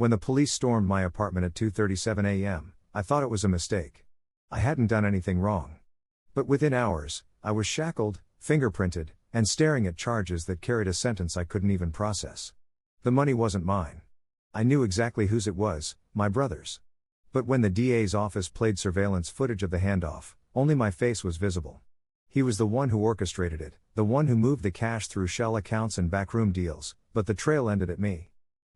When the police stormed my apartment at 2:37 a.m., I thought it was a mistake. I hadn't done anything wrong. But within hours, I was shackled, fingerprinted, and staring at charges that carried a sentence I couldn't even process. The money wasn't mine. I knew exactly whose it was, my brother's. But when the DA's office played surveillance footage of the handoff, only my face was visible. He was the one who orchestrated it, the one who moved the cash through shell accounts and backroom deals, but the trail ended at me.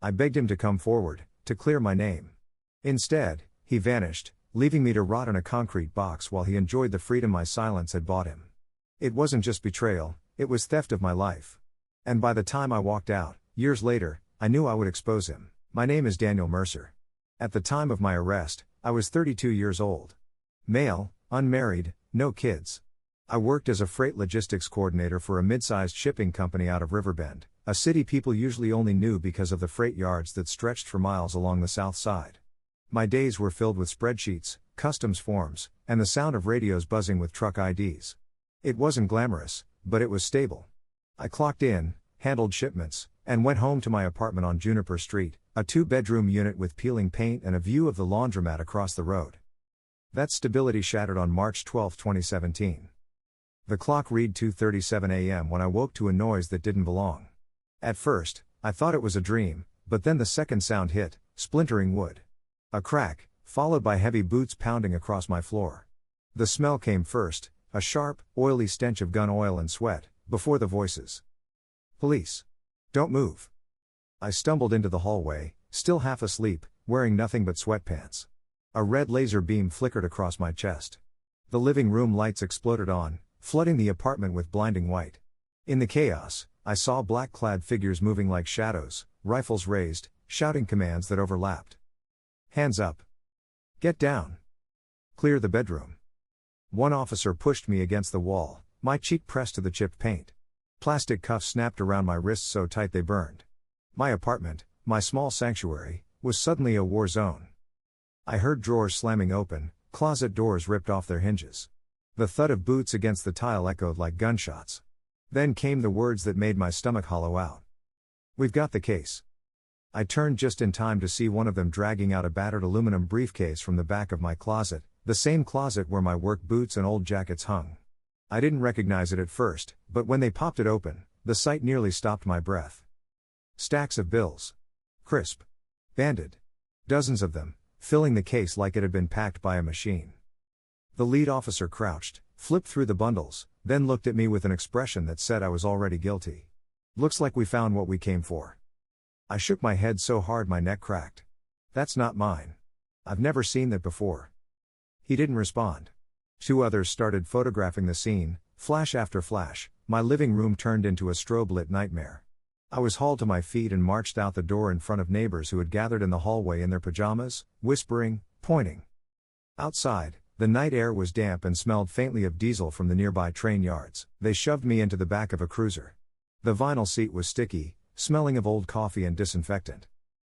I begged him to come forward, to clear my name. Instead, he vanished, leaving me to rot in a concrete box while he enjoyed the freedom my silence had bought him. It wasn't just betrayal, it was theft of my life. And by the time I walked out, years later, I knew I would expose him. My name is Daniel Mercer. At the time of my arrest, I was 32 years old. Male, unmarried, no kids. I worked as a freight logistics coordinator for a mid-sized shipping company out of Riverbend, a city people usually only knew because of the freight yards that stretched for miles along the south side. My days were filled with spreadsheets, customs forms, and the sound of radios buzzing with truck IDs. It wasn't glamorous, but it was stable. I clocked in, handled shipments, and went home to my apartment on Juniper Street, a 2-bedroom unit with peeling paint and a view of the laundromat across the road. That stability shattered on March 12, 2017. The clock read 2:37 a.m. when I woke to a noise that didn't belong. At first, I thought it was a dream, but then the second sound hit, splintering wood. A crack, followed by heavy boots pounding across my floor. The smell came first, a sharp, oily stench of gun oil and sweat, before the voices. Police. Don't move. I stumbled into the hallway, still half asleep, wearing nothing but sweatpants. A red laser beam flickered across my chest. The living room lights exploded on, flooding the apartment with blinding white. In the chaos, I saw black-clad figures moving like shadows, rifles raised, shouting commands that overlapped. Hands up. Get down. Clear the bedroom. One officer pushed me against the wall, my cheek pressed to the chipped paint. Plastic cuffs snapped around my wrists so tight they burned. My apartment, my small sanctuary, was suddenly a war zone. I heard drawers slamming open, closet doors ripped off their hinges. The thud of boots against the tile echoed like gunshots. Then came the words that made my stomach hollow out. We've got the case. I turned just in time to see one of them dragging out a battered aluminum briefcase from the back of my closet, the same closet where my work boots and old jackets hung. I didn't recognize it at first, but when they popped it open, the sight nearly stopped my breath. Stacks of bills. Crisp. Banded. Dozens of them, filling the case like it had been packed by a machine. The lead officer crouched, flipped through the bundles, then looked at me with an expression that said I was already guilty. Looks like we found what we came for. I shook my head so hard my neck cracked. That's not mine. I've never seen that before. He didn't respond. Two others started photographing the scene, flash after flash. My living room turned into a strobe-lit nightmare. I was hauled to my feet and marched out the door in front of neighbors who had gathered in the hallway in their pajamas, whispering, pointing. Outside, the night air was damp and smelled faintly of diesel from the nearby train yards. They shoved me into the back of a cruiser. The vinyl seat was sticky, smelling of old coffee and disinfectant.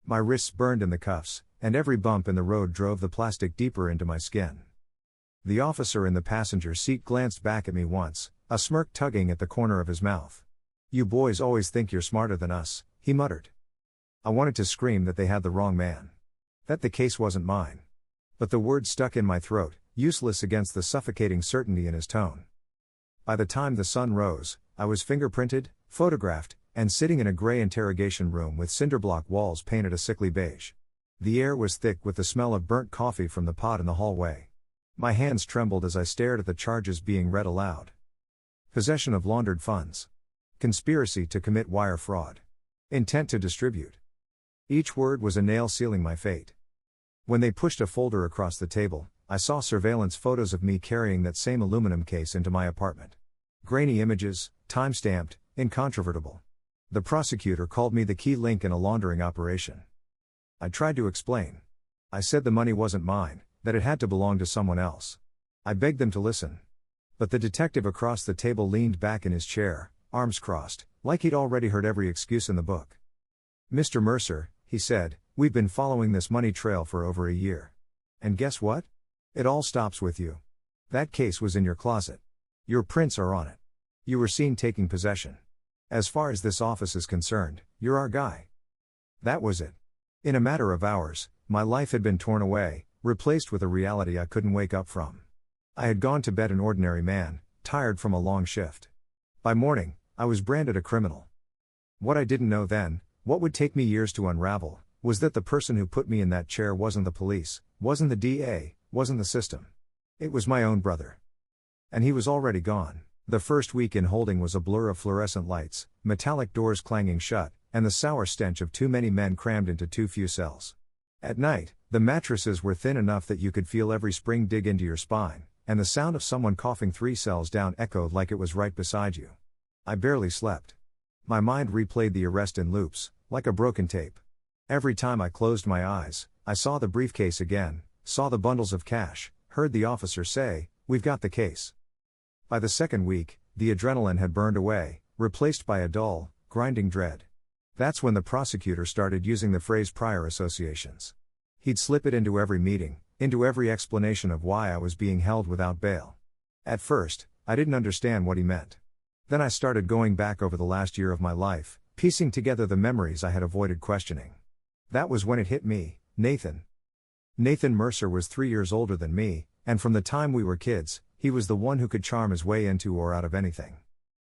My wrists burned in the cuffs, and every bump in the road drove the plastic deeper into my skin. The officer in the passenger seat glanced back at me once, a smirk tugging at the corner of his mouth. You boys always think you're smarter than us, he muttered. I wanted to scream that they had the wrong man. That the case wasn't mine. But the words stuck in my throat, useless against the suffocating certainty in his tone. By the time the sun rose, I was fingerprinted, photographed, and sitting in a gray interrogation room with cinderblock walls painted a sickly beige. The air was thick with the smell of burnt coffee from the pot in the hallway. My hands trembled as I stared at the charges being read aloud. Possession of laundered funds. Conspiracy to commit wire fraud. Intent to distribute. Each word was a nail sealing my fate. When they pushed a folder across the table, I saw surveillance photos of me carrying that same aluminum case into my apartment. Grainy images, time-stamped, incontrovertible. The prosecutor called me the key link in a laundering operation. I tried to explain. I said the money wasn't mine, that it had to belong to someone else. I begged them to listen. But the detective across the table leaned back in his chair, arms crossed, like he'd already heard every excuse in the book. Mr. Mercer, he said, we've been following this money trail for over a year. And guess what? It all stops with you. That case was in your closet. Your prints are on it. You were seen taking possession. As far as this office is concerned, you're our guy. That was it. In a matter of hours, my life had been torn away, replaced with a reality I couldn't wake up from. I had gone to bed an ordinary man, tired from a long shift. By morning, I was branded a criminal. What I didn't know then, what would take me years to unravel, was that the person who put me in that chair wasn't the police, wasn't the DA, wasn't the system. It was my own brother. And he was already gone. The first week in holding was a blur of fluorescent lights, metallic doors clanging shut, and the sour stench of too many men crammed into too few cells. At night, the mattresses were thin enough that you could feel every spring dig into your spine, and the sound of someone coughing 3 cells down echoed like it was right beside you. I barely slept. My mind replayed the arrest in loops, like a broken tape. Every time I closed my eyes, I saw the briefcase again, saw the bundles of cash, heard the officer say, "We've got the case." By the second week, the adrenaline had burned away, replaced by a dull, grinding dread. That's when the prosecutor started using the phrase prior associations. He'd slip it into every meeting, into every explanation of why I was being held without bail. At first, I didn't understand what he meant. Then I started going back over the last year of my life, piecing together the memories I had avoided questioning. That was when it hit me, Nathan. Nathan Mercer was 3 years older than me, and from the time we were kids, he was the one who could charm his way into or out of anything.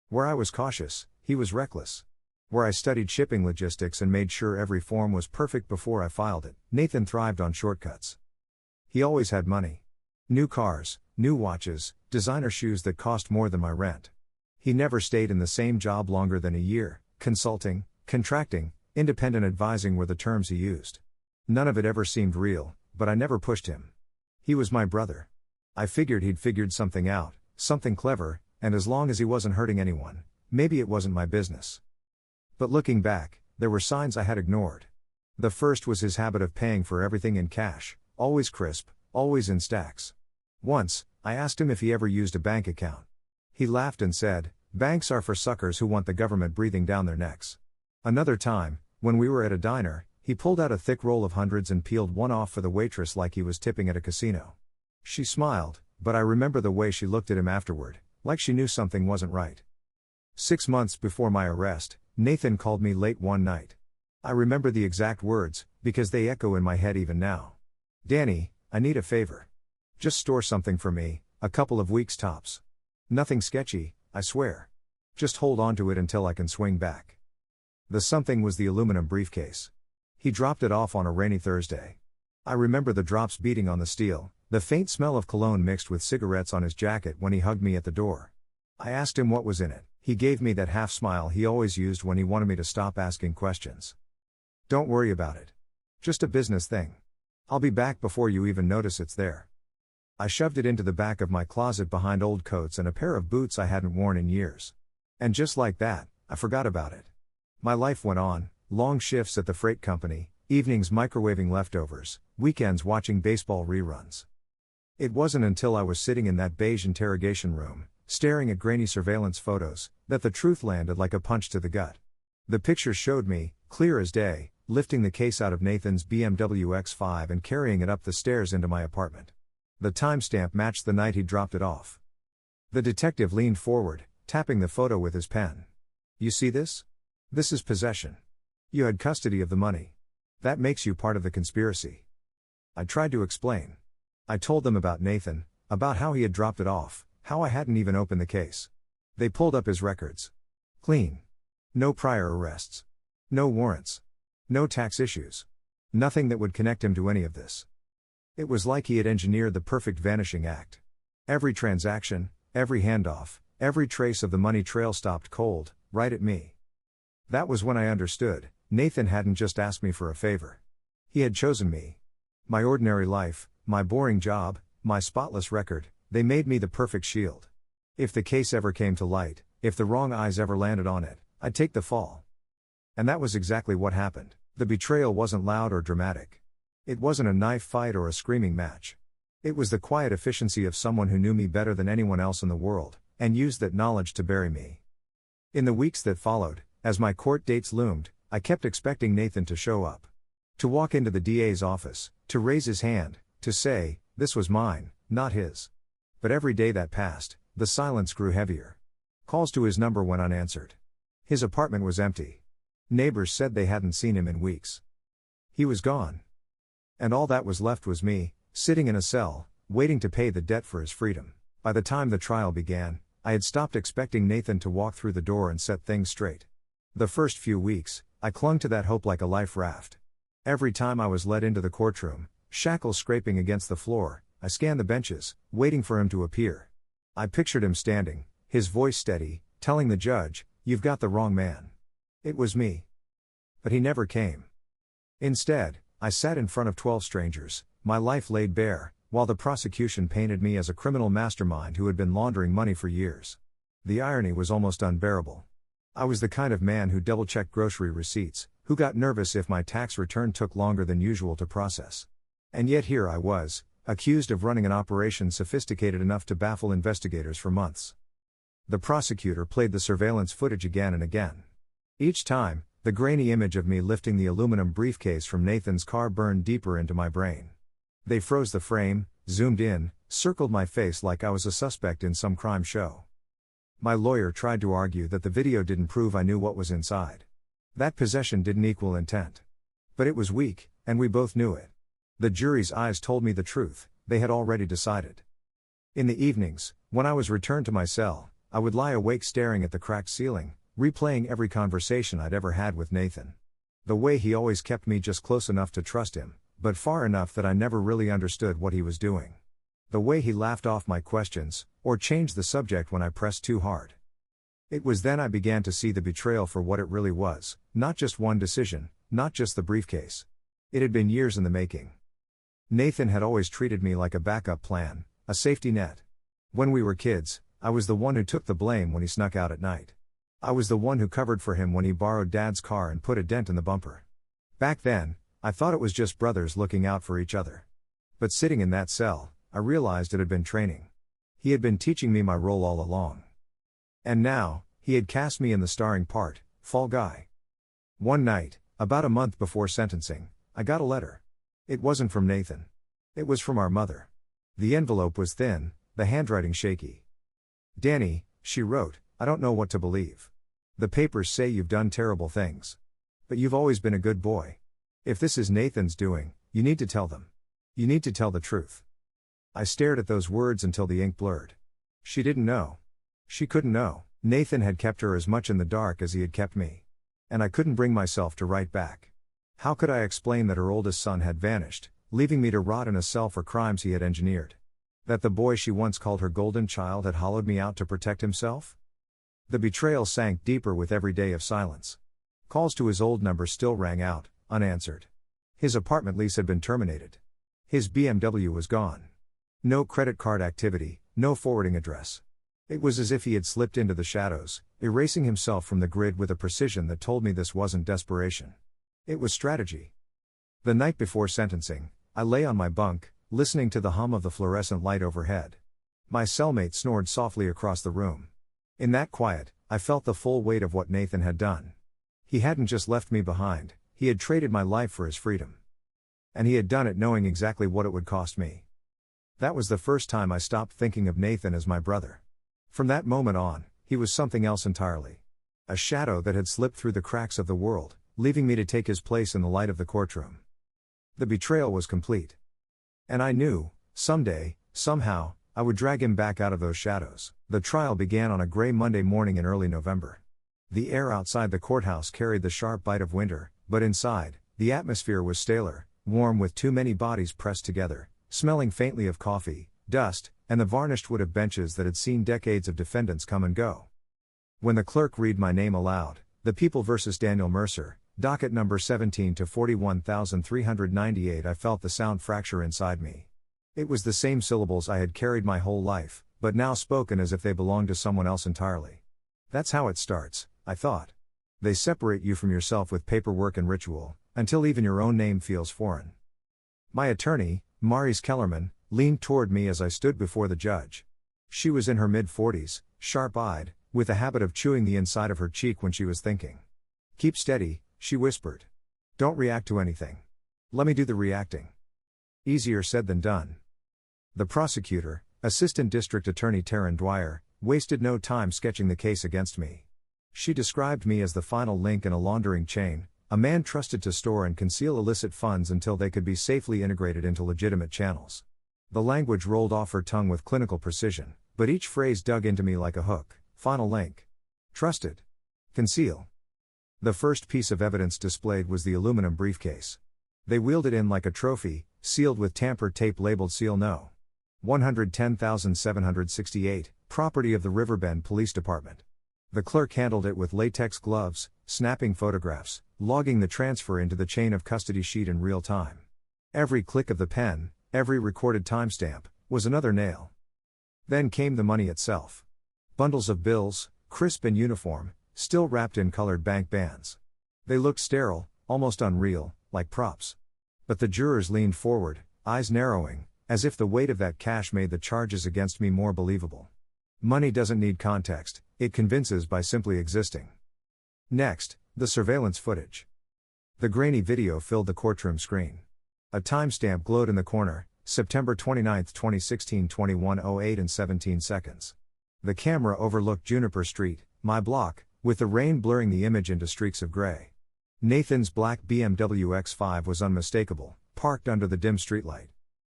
Where I was cautious, he was reckless. Where I studied shipping logistics and made sure every form was perfect before I filed it, Nathan thrived on shortcuts. He always had money. New cars, new watches, designer shoes that cost more than my rent. He never stayed in the same job longer than a year. Consulting, contracting, independent advising were the terms he used. None of it ever seemed real, but I never pushed him. He was my brother. I figured he'd figured something out, something clever, and as long as he wasn't hurting anyone, maybe it wasn't my business. But looking back, there were signs I had ignored. The first was his habit of paying for everything in cash, always crisp, always in stacks. Once, I asked him if he ever used a bank account. He laughed and said, "Banks are for suckers who want the government breathing down their necks." Another time, when we were at a diner, he pulled out a thick roll of hundreds and peeled one off for the waitress like he was tipping at a casino. She smiled, but I remember the way she looked at him afterward, like she knew something wasn't right. 6 months before my arrest, Nathan called me late one night. I remember the exact words, because they echo in my head even now. "Danny, I need a favor. Just store something for me, a couple of weeks tops. Nothing sketchy, I swear. Just hold on to it until I can swing back." The something was the aluminum briefcase. He dropped it off on a rainy Thursday. I remember the drops beating on the steel, the faint smell of cologne mixed with cigarettes on his jacket when he hugged me at the door. I asked him what was in it. He gave me that half smile he always used when he wanted me to stop asking questions. "Don't worry about it. Just a business thing. I'll be back before you even notice it's there." I shoved it into the back of my closet behind old coats and a pair of boots I hadn't worn in years. And just like that, I forgot about it. My life went on, long shifts at the freight company, evenings microwaving leftovers, weekends watching baseball reruns. It wasn't until I was sitting in that beige interrogation room, staring at grainy surveillance photos, that the truth landed like a punch to the gut. The pictures showed me, clear as day, lifting the case out of Nathan's BMW X5 and carrying it up the stairs into my apartment. The timestamp matched the night he dropped it off. The detective leaned forward, tapping the photo with his pen. "You see this? This is possession. You had custody of the money. That makes you part of the conspiracy." I tried to explain. I told them about Nathan, about how he had dropped it off, how I hadn't even opened the case. They pulled up his records. Clean. No prior arrests. No warrants. No tax issues. Nothing that would connect him to any of this. It was like he had engineered the perfect vanishing act. Every transaction, every handoff, every trace of the money trail stopped cold, right at me. That was when I understood, Nathan hadn't just asked me for a favor. He had chosen me. My ordinary life, my boring job, my spotless record, they made me the perfect shield. If the case ever came to light, if the wrong eyes ever landed on it, I'd take the fall. And that was exactly what happened. The betrayal wasn't loud or dramatic. It wasn't a knife fight or a screaming match. It was the quiet efficiency of someone who knew me better than anyone else in the world, and used that knowledge to bury me. In the weeks that followed, as my court dates loomed, I kept expecting Nathan to show up. To walk into the DA's office, to raise his hand, to say, this was mine, not his. But every day that passed, the silence grew heavier. Calls to his number went unanswered. His apartment was empty. Neighbors said they hadn't seen him in weeks. He was gone. And all that was left was me, sitting in a cell, waiting to pay the debt for his freedom. By the time the trial began, I had stopped expecting Nathan to walk through the door and set things straight. The first few weeks, I clung to that hope like a life raft. Every time I was led into the courtroom, shackles scraping against the floor, I scanned the benches, waiting for him to appear. I pictured him standing, his voice steady, telling the judge, "You've got the wrong man." It was me. But he never came. Instead, I sat in front of 12 strangers, my life laid bare, while the prosecution painted me as a criminal mastermind who had been laundering money for years. The irony was almost unbearable. I was the kind of man who double-checked grocery receipts, who got nervous if my tax return took longer than usual to process. And yet here I was, accused of running an operation sophisticated enough to baffle investigators for months. The prosecutor played the surveillance footage again and again. Each time, the grainy image of me lifting the aluminum briefcase from Nathan's car burned deeper into my brain. They froze the frame, zoomed in, circled my face like I was a suspect in some crime show. My lawyer tried to argue that the video didn't prove I knew what was inside. That possession didn't equal intent. But it was weak, and we both knew it. The jury's eyes told me the truth, they had already decided. In the evenings, when I was returned to my cell, I would lie awake staring at the cracked ceiling, replaying every conversation I'd ever had with Nathan. The way he always kept me just close enough to trust him, but far enough that I never really understood what he was doing. The way he laughed off my questions, or changed the subject when I pressed too hard. It was then I began to see the betrayal for what it really was, not just one decision, not just the briefcase. It had been years in the making. Nathan had always treated me like a backup plan, a safety net. When we were kids, I was the one who took the blame when he snuck out at night. I was the one who covered for him when he borrowed Dad's car and put a dent in the bumper. Back then, I thought it was just brothers looking out for each other. But sitting in that cell, I realized it had been training. He had been teaching me my role all along. And now, he had cast me in the starring part, fall guy. One night, about a month before sentencing, I got a letter. It wasn't from Nathan. It was from our mother. The envelope was thin, the handwriting shaky. "Danny," she wrote, "I don't know what to believe. The papers say you've done terrible things. But you've always been a good boy. If this is Nathan's doing, you need to tell them. You need to tell the truth." I stared at those words until the ink blurred. She didn't know. She couldn't know. Nathan had kept her as much in the dark as he had kept me. And I couldn't bring myself to write back. How could I explain that her oldest son had vanished, leaving me to rot in a cell for crimes he had engineered? That the boy she once called her golden child had hollowed me out to protect himself? The betrayal sank deeper with every day of silence. Calls to his old number still rang out, unanswered. His apartment lease had been terminated. His BMW was gone. No credit card activity, no forwarding address. It was as if he had slipped into the shadows, erasing himself from the grid with a precision that told me this wasn't desperation. It was strategy. The night before sentencing, I lay on my bunk, listening to the hum of the fluorescent light overhead. My cellmate snored softly across the room. In that quiet, I felt the full weight of what Nathan had done. He hadn't just left me behind, he had traded my life for his freedom. And he had done it knowing exactly what it would cost me. That was the first time I stopped thinking of Nathan as my brother. From that moment on, he was something else entirely. A shadow that had slipped through the cracks of the world, leaving me to take his place in the light of the courtroom. The betrayal was complete. And I knew, someday, somehow, I would drag him back out of those shadows. The trial began on a gray Monday morning in early November. The air outside the courthouse carried the sharp bite of winter, but inside, the atmosphere was staler, warm with too many bodies pressed together, smelling faintly of coffee, dust, and the varnished wood of benches that had seen decades of defendants come and go. When the clerk read my name aloud, "The People versus Daniel Mercer, docket number 17 to 41,398," I felt the sound fracture inside me. It was the same syllables I had carried my whole life, but now spoken as if they belonged to someone else entirely. That's how it starts, I thought. They separate you from yourself with paperwork and ritual, until even your own name feels foreign. My attorney, Maurice Kellerman, leaned toward me as I stood before the judge. She was in her mid-40s, sharp-eyed, with a habit of chewing the inside of her cheek when she was thinking. "Keep steady," she whispered. "Don't react to anything. Let me do the reacting." Easier said than done. The prosecutor, Assistant District Attorney Taryn Dwyer, wasted no time sketching the case against me. She described me as the final link in a laundering chain, A man trusted to store and conceal illicit funds until they could be safely integrated into legitimate channels. The language rolled off her tongue with clinical precision, but each phrase dug into me like a hook. Final link. Trusted. Conceal. The first piece of evidence displayed was the aluminum briefcase. They wheeled it in like a trophy, sealed with tampered tape labeled Seal No. 110,768, property of the Riverbend Police Department. The clerk handled it with latex gloves, snapping photographs, logging the transfer into the chain of custody sheet in real time. Every click of the pen, every recorded timestamp, was another nail. Then came the money itself. Bundles of bills, crisp and uniform, still wrapped in colored bank bands. They looked sterile, almost unreal, like props. But the jurors leaned forward, eyes narrowing, as if the weight of that cash made the charges against me more believable. Money doesn't need context, it convinces by simply existing. Next, the surveillance footage. The grainy video filled the courtroom screen. A timestamp glowed in the corner, September 29, 2016, 21:08 and 17 seconds. The camera overlooked Juniper Street, my block, with the rain blurring the image into streaks of gray. Nathan's black BMW X5 was unmistakable, parked under the dim streetlight.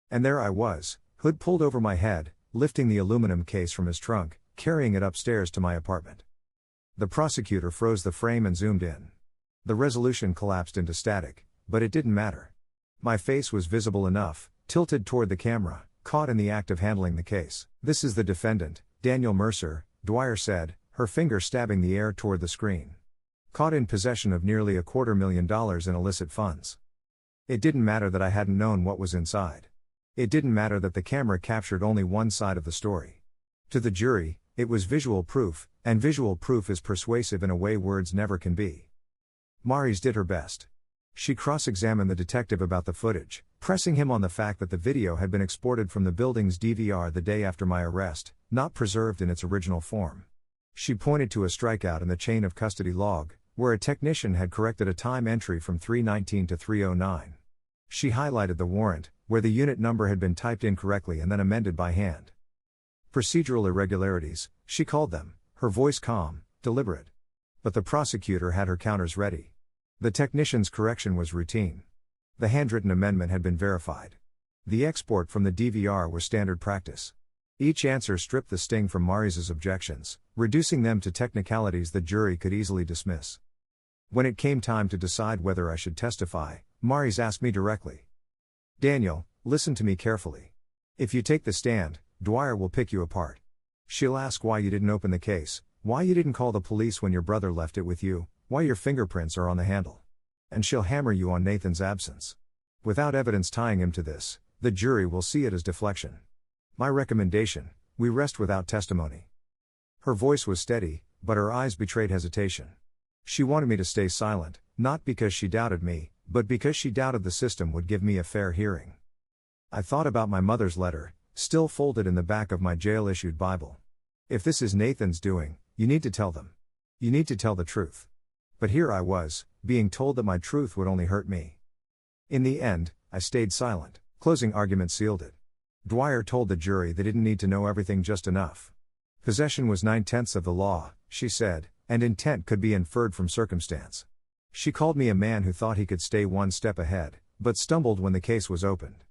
And there I was, hood pulled over my head, lifting the aluminum case from his trunk, carrying it upstairs to my apartment. The prosecutor froze the frame and zoomed in. The resolution collapsed into static, but it didn't matter. My face was visible enough, tilted toward the camera, caught in the act of handling the case. "This is the defendant, Daniel Mercer," Dwyer said, her finger stabbing the air toward the screen. "Caught in possession of nearly $250,000 in illicit funds." It didn't matter that I hadn't known what was inside. It didn't matter that the camera captured only one side of the story. To the jury, it was visual proof, and visual proof is persuasive in a way words never can be. Maurice did her best. She cross-examined the detective about the footage, pressing him on the fact that the video had been exported from the building's DVR the day after my arrest, not preserved in its original form. She pointed to a strikeout in the chain of custody log, where a technician had corrected a time entry from 3:19 to 3:09. She highlighted the warrant, where the unit number had been typed incorrectly and then amended by hand. Procedural irregularities, she called them, her voice calm, deliberate. But the prosecutor had her counters ready. The technician's correction was routine. The handwritten amendment had been verified. The export from the DVR was standard practice. Each answer stripped the sting from Maurice's objections, reducing them to technicalities the jury could easily dismiss. When it came time to decide whether I should testify, Maurice asked me directly. "Daniel, listen to me carefully. If you take the stand, Dwyer will pick you apart. She'll ask why you didn't open the case, why you didn't call the police when your brother left it with you, why your fingerprints are on the handle. And she'll hammer you on Nathan's absence. Without evidence tying him to this, the jury will see it as deflection. My recommendation, we rest without testimony." Her voice was steady, but her eyes betrayed hesitation. She wanted me to stay silent, not because she doubted me, but because she doubted the system would give me a fair hearing. I thought about my mother's letter, still folded in the back of my jail-issued Bible. If this is Nathan's doing, you need to tell them. You need to tell the truth. But here I was, being told that my truth would only hurt me. In the end, I stayed silent. Closing argument sealed it. Dwyer told the jury they didn't need to know everything, just enough. Possession was 9/10 of the law, she said, and intent could be inferred from circumstance. She called me a man who thought he could stay one step ahead, but stumbled when the case was opened.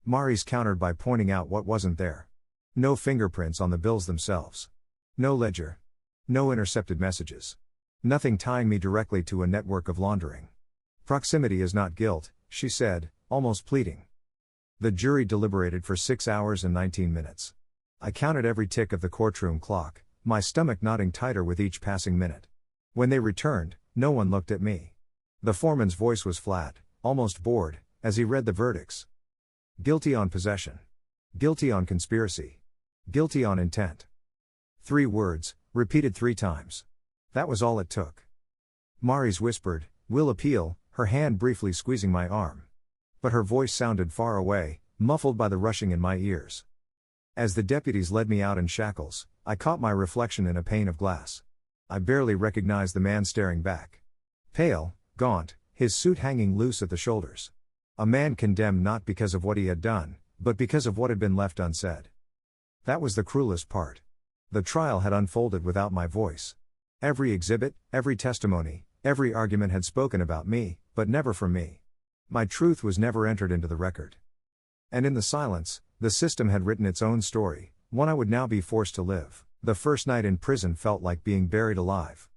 Maurice countered by pointing out what wasn't there. No fingerprints on the bills themselves. No ledger. No intercepted messages. Nothing tying me directly to a network of laundering. "Proximity is not guilt," she said, almost pleading. The jury deliberated for 6 hours and 19 minutes. I counted every tick of the courtroom clock, my stomach knotting tighter with each passing minute. When they returned, no one looked at me. The foreman's voice was flat, almost bored, as he read the verdicts. Guilty on possession. Guilty on conspiracy. Guilty on intent. 3 words, repeated 3 times. That was all it took. Maurice whispered, "We'll appeal," her hand briefly squeezing my arm. But her voice sounded far away, muffled by the rushing in my ears. As the deputies led me out in shackles, I caught my reflection in a pane of glass. I barely recognized the man staring back. Pale, gaunt, his suit hanging loose at the shoulders. A man condemned not because of what he had done, but because of what had been left unsaid. That was the cruelest part. The trial had unfolded without my voice. Every exhibit, every testimony, every argument had spoken about me, but never for me. My truth was never entered into the record. And in the silence, the system had written its own story, one I would now be forced to live. The first night in prison felt like being buried alive.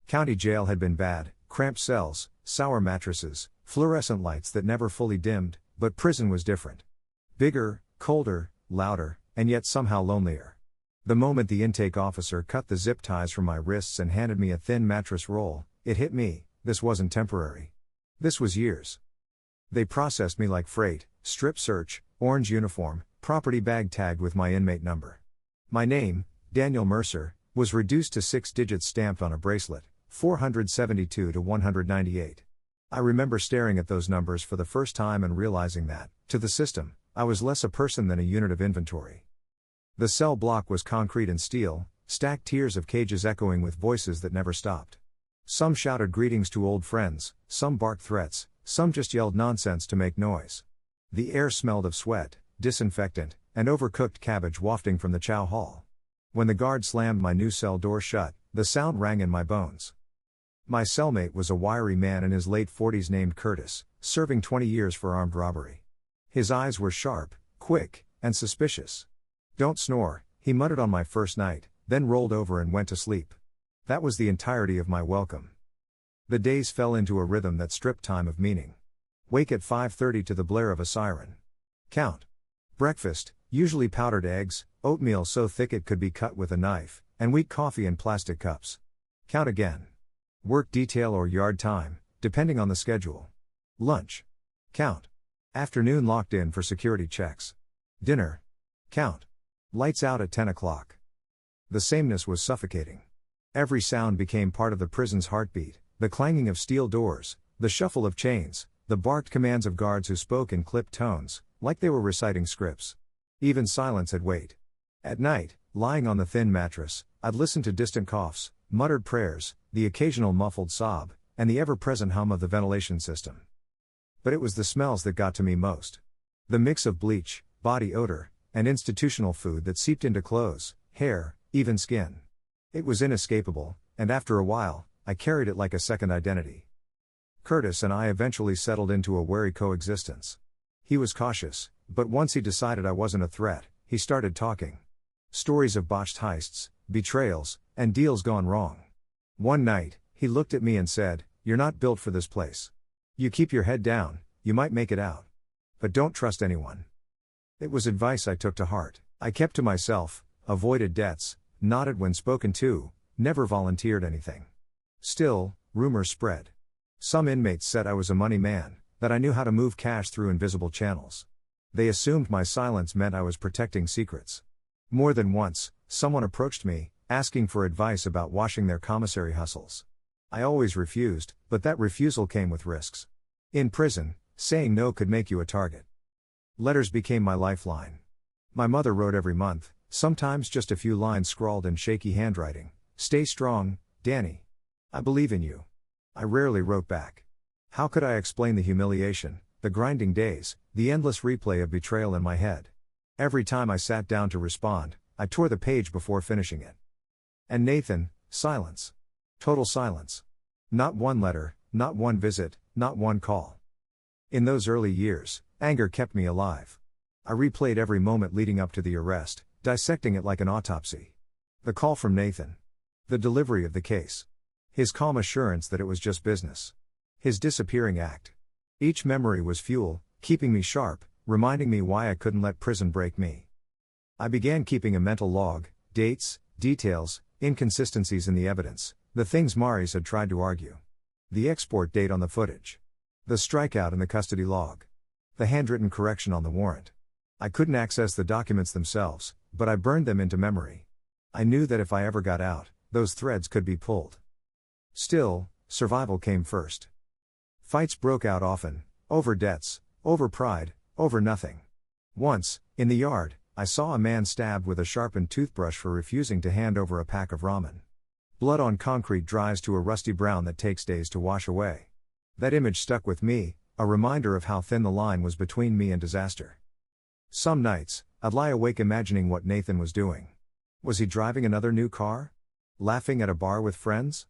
County jail had been bad, cramped cells, sour mattresses, fluorescent lights that never fully dimmed, but prison was different. Bigger, colder, louder, and yet somehow lonelier. The moment the intake officer cut the zip ties from my wrists and handed me a thin mattress roll, it hit me, this wasn't temporary. This was years. They processed me like freight, strip search, orange uniform, property bag tagged with my inmate number. My name, Daniel Mercer, was reduced to 6 digits stamped on a bracelet, 472 to 198. I remember staring at those numbers for the first time and realizing that, to the system, I was less a person than a unit of inventory. The cell block was concrete and steel, stacked tiers of cages echoing with voices that never stopped. Some shouted greetings to old friends, some barked threats, some just yelled nonsense to make noise. The air smelled of sweat, disinfectant, and overcooked cabbage wafting from the chow hall. When the guard slammed my new cell door shut, the sound rang in my bones. My cellmate was a wiry man in his late 40s named Curtis, serving 20 years for armed robbery. His eyes were sharp, quick, and suspicious. "Don't snore," he muttered on my first night, then rolled over and went to sleep. That was the entirety of my welcome. The days fell into a rhythm that stripped time of meaning. Wake at 5:30 to the blare of a siren. Count. Breakfast, usually powdered eggs, oatmeal so thick it could be cut with a knife, and weak coffee in plastic cups. Count again. Work detail or yard time, depending on the schedule. Lunch. Count. Afternoon locked in for security checks. Dinner. Count. Lights out at 10 o'clock. The sameness was suffocating. Every sound became part of the prison's heartbeat, the clanging of steel doors, the shuffle of chains, the barked commands of guards who spoke in clipped tones, like they were reciting scripts. Even silence had weight. At night, lying on the thin mattress, I'd listen to distant coughs, muttered prayers, the occasional muffled sob, and the ever-present hum of the ventilation system. But it was the smells that got to me most. The mix of bleach, body odor, and institutional food that seeped into clothes, hair, even skin. It was inescapable, and after a while, I carried it like a second identity. Curtis and I eventually settled into a wary coexistence. He was cautious, but once he decided I wasn't a threat, he started talking. Stories of botched heists, betrayals, and deals gone wrong. One night, he looked at me and said, "You're not built for this place. You keep your head down, you might make it out. But don't trust anyone." It was advice I took to heart. I kept to myself, avoided debts, nodded when spoken to, never volunteered anything. Still, rumors spread. Some inmates said I was a money man, that I knew how to move cash through invisible channels. They assumed my silence meant I was protecting secrets. More than once, someone approached me, asking for advice about washing their commissary hustles. I always refused, but that refusal came with risks. In prison, saying no could make you a target. Letters became my lifeline. My mother wrote every month, sometimes just a few lines scrawled in shaky handwriting. "Stay strong, Danny. I believe in you." I rarely wrote back. How could I explain the humiliation, the grinding days, the endless replay of betrayal in my head? Every time I sat down to respond, I tore the page before finishing it. And Nathan, silence. Total silence. Not one letter, not one visit, not one call. In those early years, anger kept me alive. I replayed every moment leading up to the arrest, dissecting it like an autopsy. The call from Nathan. The delivery of the case. His calm assurance that it was just business. His disappearing act. Each memory was fuel, keeping me sharp, reminding me why I couldn't let prison break me. I began keeping a mental log, dates, details, inconsistencies in the evidence, the things Maris had tried to argue. The export date on the footage. The strikeout in the custody log. The handwritten correction on the warrant. I couldn't access the documents themselves, but I burned them into memory. I knew that if I ever got out, those threads could be pulled. Still, survival came first. Fights broke out often, over debts, over pride, over nothing. Once, in the yard, I saw a man stabbed with a sharpened toothbrush for refusing to hand over a pack of ramen. Blood on concrete dries to a rusty brown that takes days to wash away. That image stuck with me, a reminder of how thin the line was between me and disaster. Some nights, I'd lie awake imagining what Nathan was doing. Was he driving another new car? Laughing at a bar with friends?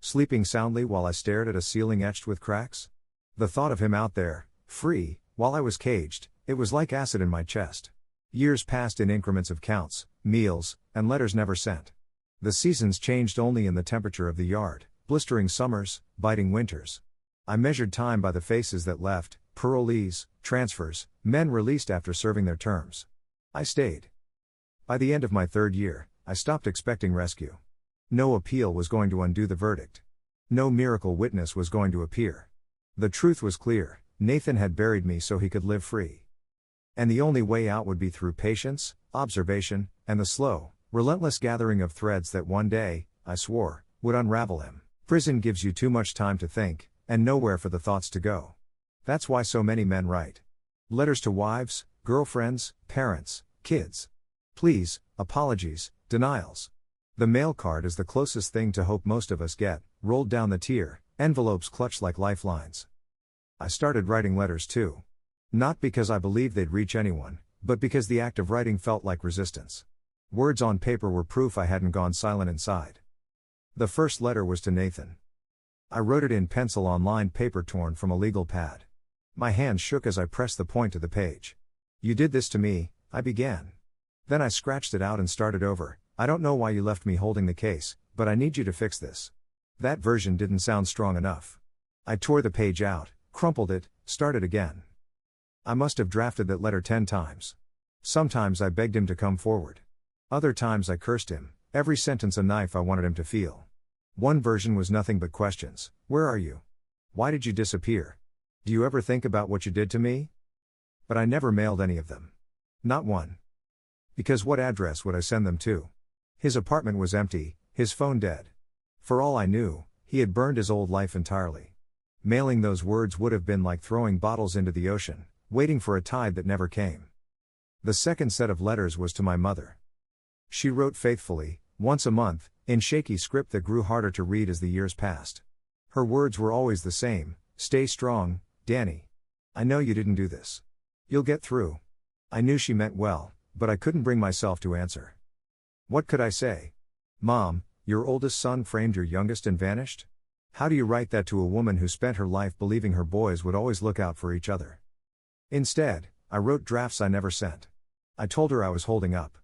Sleeping soundly while I stared at a ceiling etched with cracks? The thought of him out there, free, while I was caged, it was like acid in my chest. Years passed in increments of counts, meals, and letters never sent. The seasons changed only in the temperature of the yard, blistering summers, biting winters. I measured time by the faces that left, parolees, transfers, men released after serving their terms. I stayed. By the end of my 3rd year, I stopped expecting rescue. No appeal was going to undo the verdict. No miracle witness was going to appear. The truth was clear: Nathan had buried me so he could live free. And the only way out would be through patience, observation, and the slow, relentless gathering of threads that one day, I swore, would unravel him. Prison gives you too much time to think, and nowhere for the thoughts to go. That's why so many men write letters to wives, girlfriends, parents, kids. Pleas, apologies, denials. The mail card is the closest thing to hope most of us get, rolled down the tier, envelopes clutched like lifelines. I started writing letters too. Not because I believed they'd reach anyone, but because the act of writing felt like resistance. Words on paper were proof I hadn't gone silent inside. The first letter was to Nathan. I wrote it in pencil on lined paper torn from a legal pad. My hands shook as I pressed the point to the page. "You did this to me," I began. Then I scratched it out and started over. "I don't know why you left me holding the case, but I need you to fix this." That version didn't sound strong enough. I tore the page out, crumpled it, started again. I must have drafted that letter 10 times. Sometimes I begged him to come forward. Other times I cursed him, every sentence a knife I wanted him to feel. One version was nothing but questions. "Where are you? Why did you disappear? Do you ever think about what you did to me?" But I never mailed any of them. Not one. Because what address would I send them to? His apartment was empty, his phone dead. For all I knew, he had burned his old life entirely. Mailing those words would have been like throwing bottles into the ocean, waiting for a tide that never came. The second set of letters was to my mother. She wrote faithfully, once a month, in shaky script that grew harder to read as the years passed. Her words were always the same: "Stay strong, Danny. I know you didn't do this. You'll get through." I knew she meant well, but I couldn't bring myself to answer. What could I say? "Mom, your oldest son framed your youngest and vanished?" How do you write that to a woman who spent her life believing her boys would always look out for each other? Instead, I wrote drafts I never sent. I told her I was holding up.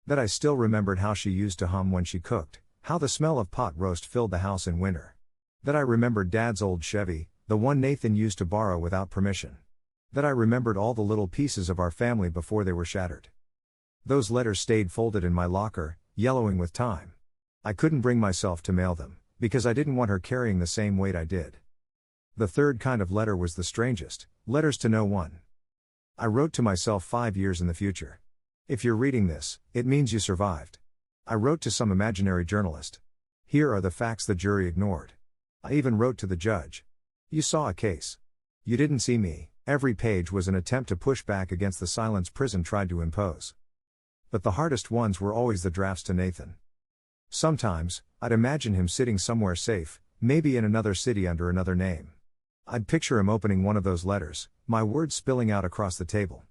That I still remembered how she used to hum when she cooked, how the smell of pot roast filled the house in winter. That I remembered Dad's old Chevy, the one Nathan used to borrow without permission. That I remembered all the little pieces of our family before they were shattered. Those letters stayed folded in my locker, yellowing with time. I couldn't bring myself to mail them, because I didn't want her carrying the same weight I did. The third kind of letter was the strangest: letters to no one. I wrote to myself 5 years in the future. If you're reading this, it means you survived. I wrote to some imaginary journalist. Here are the facts the jury ignored. I even wrote to the judge. You saw a case. You didn't see me. Every page was an attempt to push back against the silence prison tried to impose. But the hardest ones were always the drafts to Nathan. Sometimes, I'd imagine him sitting somewhere safe, maybe in another city under another name. I'd picture him opening one of those letters, my words spilling out across the table.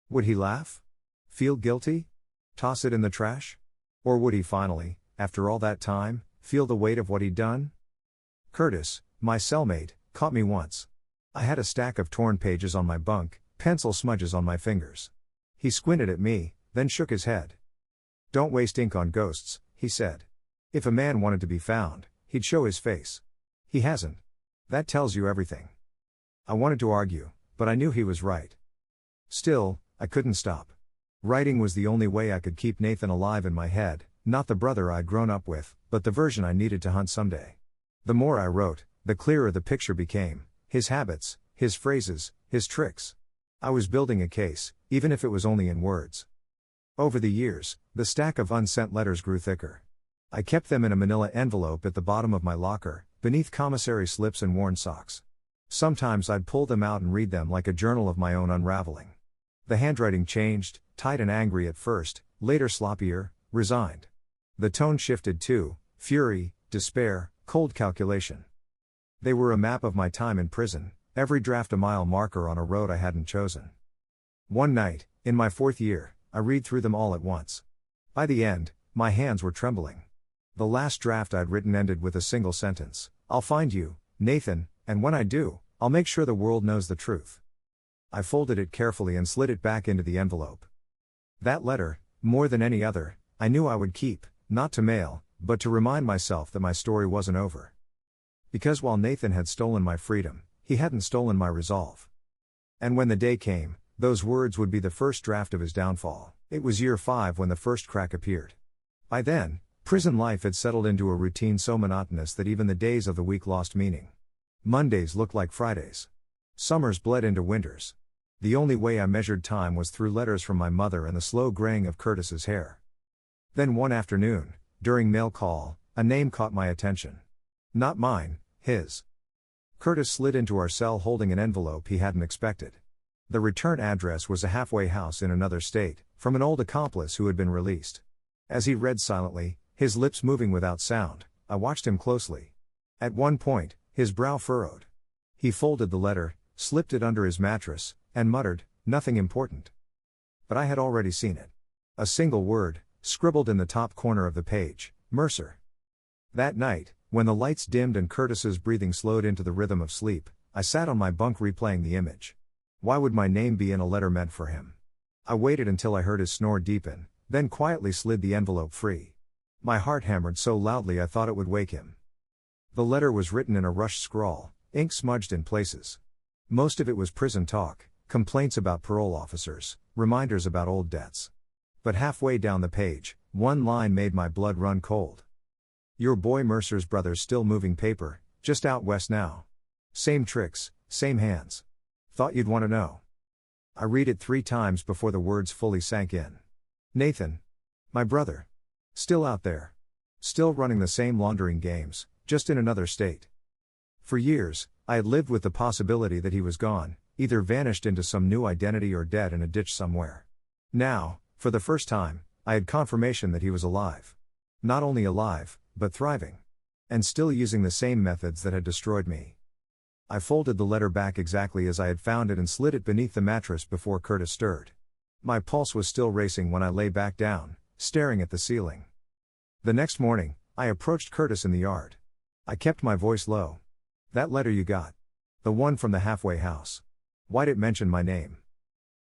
Would he laugh? Feel guilty? Toss it in the trash? Or would he finally, after all that time, feel the weight of what he'd done? Curtis, my cellmate, caught me once. I had a stack of torn pages on my bunk, pencil smudges on my fingers. He squinted at me, then shook his head. "Don't waste ink on ghosts," he said. "If a man wanted to be found, he'd show his face. He hasn't. That tells you everything." I wanted to argue, but I knew he was right. Still, I couldn't stop. Writing was the only way I could keep Nathan alive in my head, not the brother I'd grown up with, but the version I needed to hunt someday. The more I wrote, the clearer the picture became: his habits, his phrases, his tricks. I was building a case, even if it was only in words. Over the years, the stack of unsent letters grew thicker. I kept them in a manila envelope at the bottom of my locker, beneath commissary slips and worn socks. Sometimes I'd pull them out and read them like a journal of my own unraveling. The handwriting changed, tight and angry at first, later sloppier, resigned. The tone shifted too: fury, despair, cold calculation. They were a map of my time in prison, every draft a mile marker on a road I hadn't chosen. One night, in my 4th year, I read through them all at once. By the end, my hands were trembling. The last draft I'd written ended with a single sentence: I'll find you, Nathan, and when I do, I'll make sure the world knows the truth. I folded it carefully and slid it back into the envelope. That letter, more than any other, I knew I would keep, not to mail, but to remind myself that my story wasn't over. Because while Nathan had stolen my freedom, he hadn't stolen my resolve. And when the day came, those words would be the first draft of his downfall. It was year 5 when the first crack appeared. By then, prison life had settled into a routine so monotonous that even the days of the week lost meaning. Mondays looked like Fridays. Summers bled into winters. The only way I measured time was through letters from my mother and the slow graying of Curtis's hair. Then one afternoon, during mail call, a name caught my attention. Not mine, his. Curtis slid into our cell holding an envelope he hadn't expected. The return address was a halfway house in another state, from an old accomplice who had been released. As he read silently, his lips moving without sound, I watched him closely. At one point, his brow furrowed. He folded the letter, slipped it under his mattress, and muttered, "Nothing important." But I had already seen it. A single word, scribbled in the top corner of the page, Mercer. That night, when the lights dimmed and Curtis's breathing slowed into the rhythm of sleep, I sat on my bunk replaying the image. Why would my name be in a letter meant for him? I waited until I heard his snore deepen, then quietly slid the envelope free. My heart hammered so loudly I thought it would wake him. The letter was written in a rushed scrawl, ink smudged in places. Most of it was prison talk, complaints about parole officers, reminders about old debts. But halfway down the page, one line made my blood run cold. "Your boy Mercer's brother's still moving paper, just out west now. Same tricks, same hands. Thought you'd want to know." I read it 3 times before the words fully sank in. Nathan. My brother. Still out there. Still running the same laundering games, just in another state. For years, I had lived with the possibility that he was gone, either vanished into some new identity or dead in a ditch somewhere. Now, for the first time, I had confirmation that he was alive. Not only alive, but thriving. And still using the same methods that had destroyed me. I folded the letter back exactly as I had found it and slid it beneath the mattress before Curtis stirred. My pulse was still racing when I lay back down, staring at the ceiling. The next morning, I approached Curtis in the yard. I kept my voice low. "That letter you got. The one from the halfway house. Why'd it mention my name?"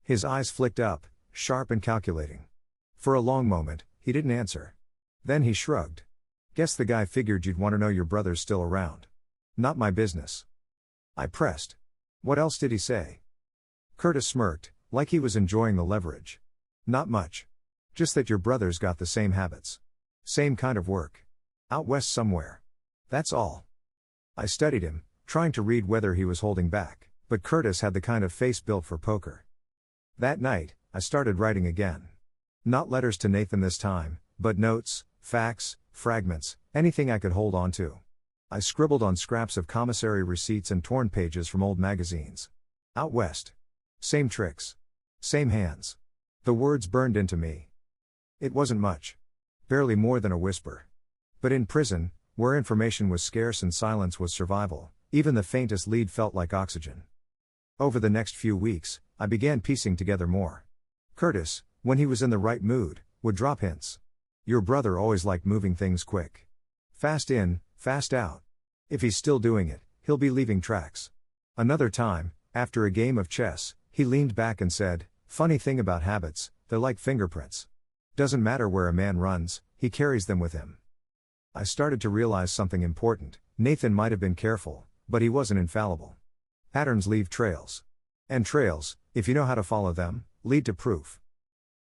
His eyes flicked up, sharp and calculating. For a long moment, he didn't answer. Then he shrugged. "Guess the guy figured you'd want to know your brother's still around. Not my business." I pressed. "What else did he say?" Curtis smirked, like he was enjoying the leverage. "Not much. Just that your brother's got the same habits. Same kind of work. Out west somewhere. That's all." I studied him, trying to read whether he was holding back, but Curtis had the kind of face built for poker. That night, I started writing again. Not letters to Nathan this time, but notes, facts, fragments, anything I could hold on to. I scribbled on scraps of commissary receipts and torn pages from old magazines. Out west. Same tricks. Same hands. The words burned into me. It wasn't much. Barely more than a whisper. But in prison, where information was scarce and silence was survival, even the faintest lead felt like oxygen. Over the next few weeks, I began piecing together more. Curtis, when he was in the right mood, would drop hints. "Your brother always liked moving things quick. Fast in, fast out. If he's still doing it, he'll be leaving tracks." Another time, after a game of chess, he leaned back and said, "Funny thing about habits, they're like fingerprints. Doesn't matter where a man runs, he carries them with him." I started to realize something important. Nathan might have been careful, but he wasn't infallible. Patterns leave trails. And trails, if you know how to follow them, lead to proof.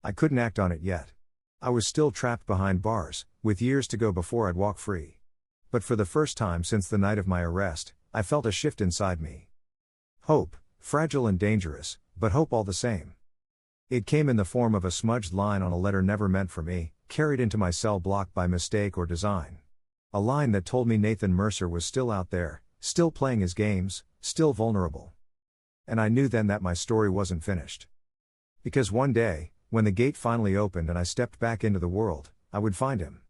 I couldn't act on it yet. I was still trapped behind bars, with years to go before I'd walk free. But for the first time since the night of my arrest, I felt a shift inside me. Hope, fragile and dangerous, but hope all the same. It came in the form of a smudged line on a letter never meant for me, carried into my cell block by mistake or design. A line that told me Nathan Mercer was still out there, still playing his games, still vulnerable. And I knew then that my story wasn't finished. Because one day, when the gate finally opened and I stepped back into the world, I would find him.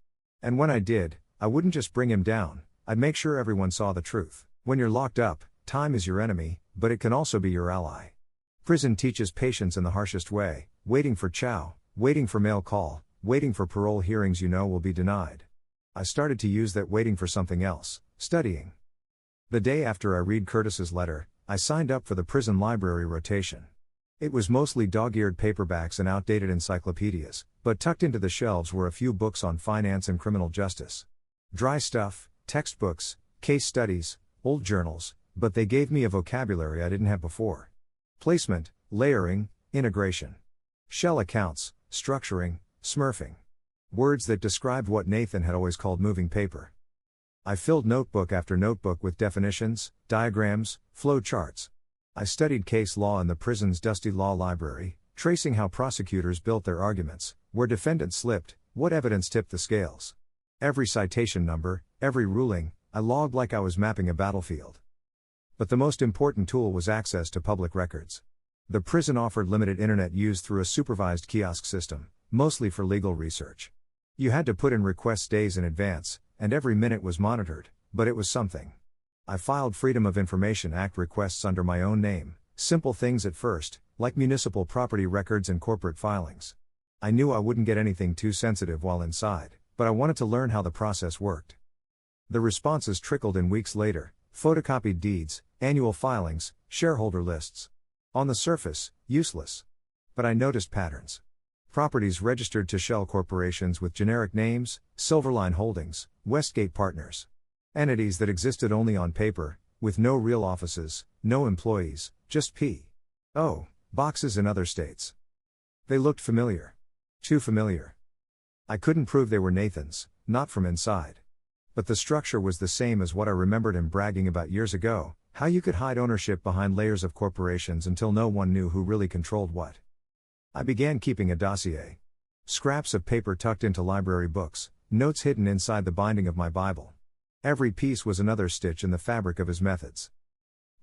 And when I did, I wouldn't just bring him down, I'd make sure everyone saw the truth. When you're locked up, time is your enemy, but it can also be your ally. Prison teaches patience in the harshest way, waiting for chow, waiting for mail call, waiting for parole hearings you know will be denied. I started to use that waiting for something else, studying. The day after I read Curtis's letter, I signed up for the prison library rotation. It was mostly dog-eared paperbacks and outdated encyclopedias, but tucked into the shelves were a few books on finance and criminal justice. Dry stuff, textbooks, case studies, old journals, but they gave me a vocabulary I didn't have before. Placement, layering, integration. Shell accounts, structuring, smurfing. Words that described what Nathan had always called moving paper. I filled notebook after notebook with definitions, diagrams, flow charts. I studied case law in the prison's dusty law library, tracing how prosecutors built their arguments, where defendants slipped, what evidence tipped the scales. Every citation number, every ruling, I logged like I was mapping a battlefield. But the most important tool was access to public records. The prison offered limited internet use through a supervised kiosk system, mostly for legal research. You had to put in requests days in advance, and every minute was monitored, but it was something. I filed Freedom of Information Act requests under my own name, simple things at first, like municipal property records and corporate filings. I knew I wouldn't get anything too sensitive while inside, but I wanted to learn how the process worked. The responses trickled in weeks later: photocopied deeds, annual filings, shareholder lists. On the surface, useless. But I noticed patterns. Properties registered to shell corporations with generic names: Silverline Holdings, Westgate Partners. Entities that existed only on paper, with no real offices, no employees, just P.O. boxes in other states. They looked familiar. Too familiar. I couldn't prove they were Nathan's, not from inside. But the structure was the same as what I remembered him bragging about years ago: how you could hide ownership behind layers of corporations until no one knew who really controlled what. I began keeping a dossier. Scraps of paper tucked into library books, notes hidden inside the binding of my Bible. Every piece was another stitch in the fabric of his methods.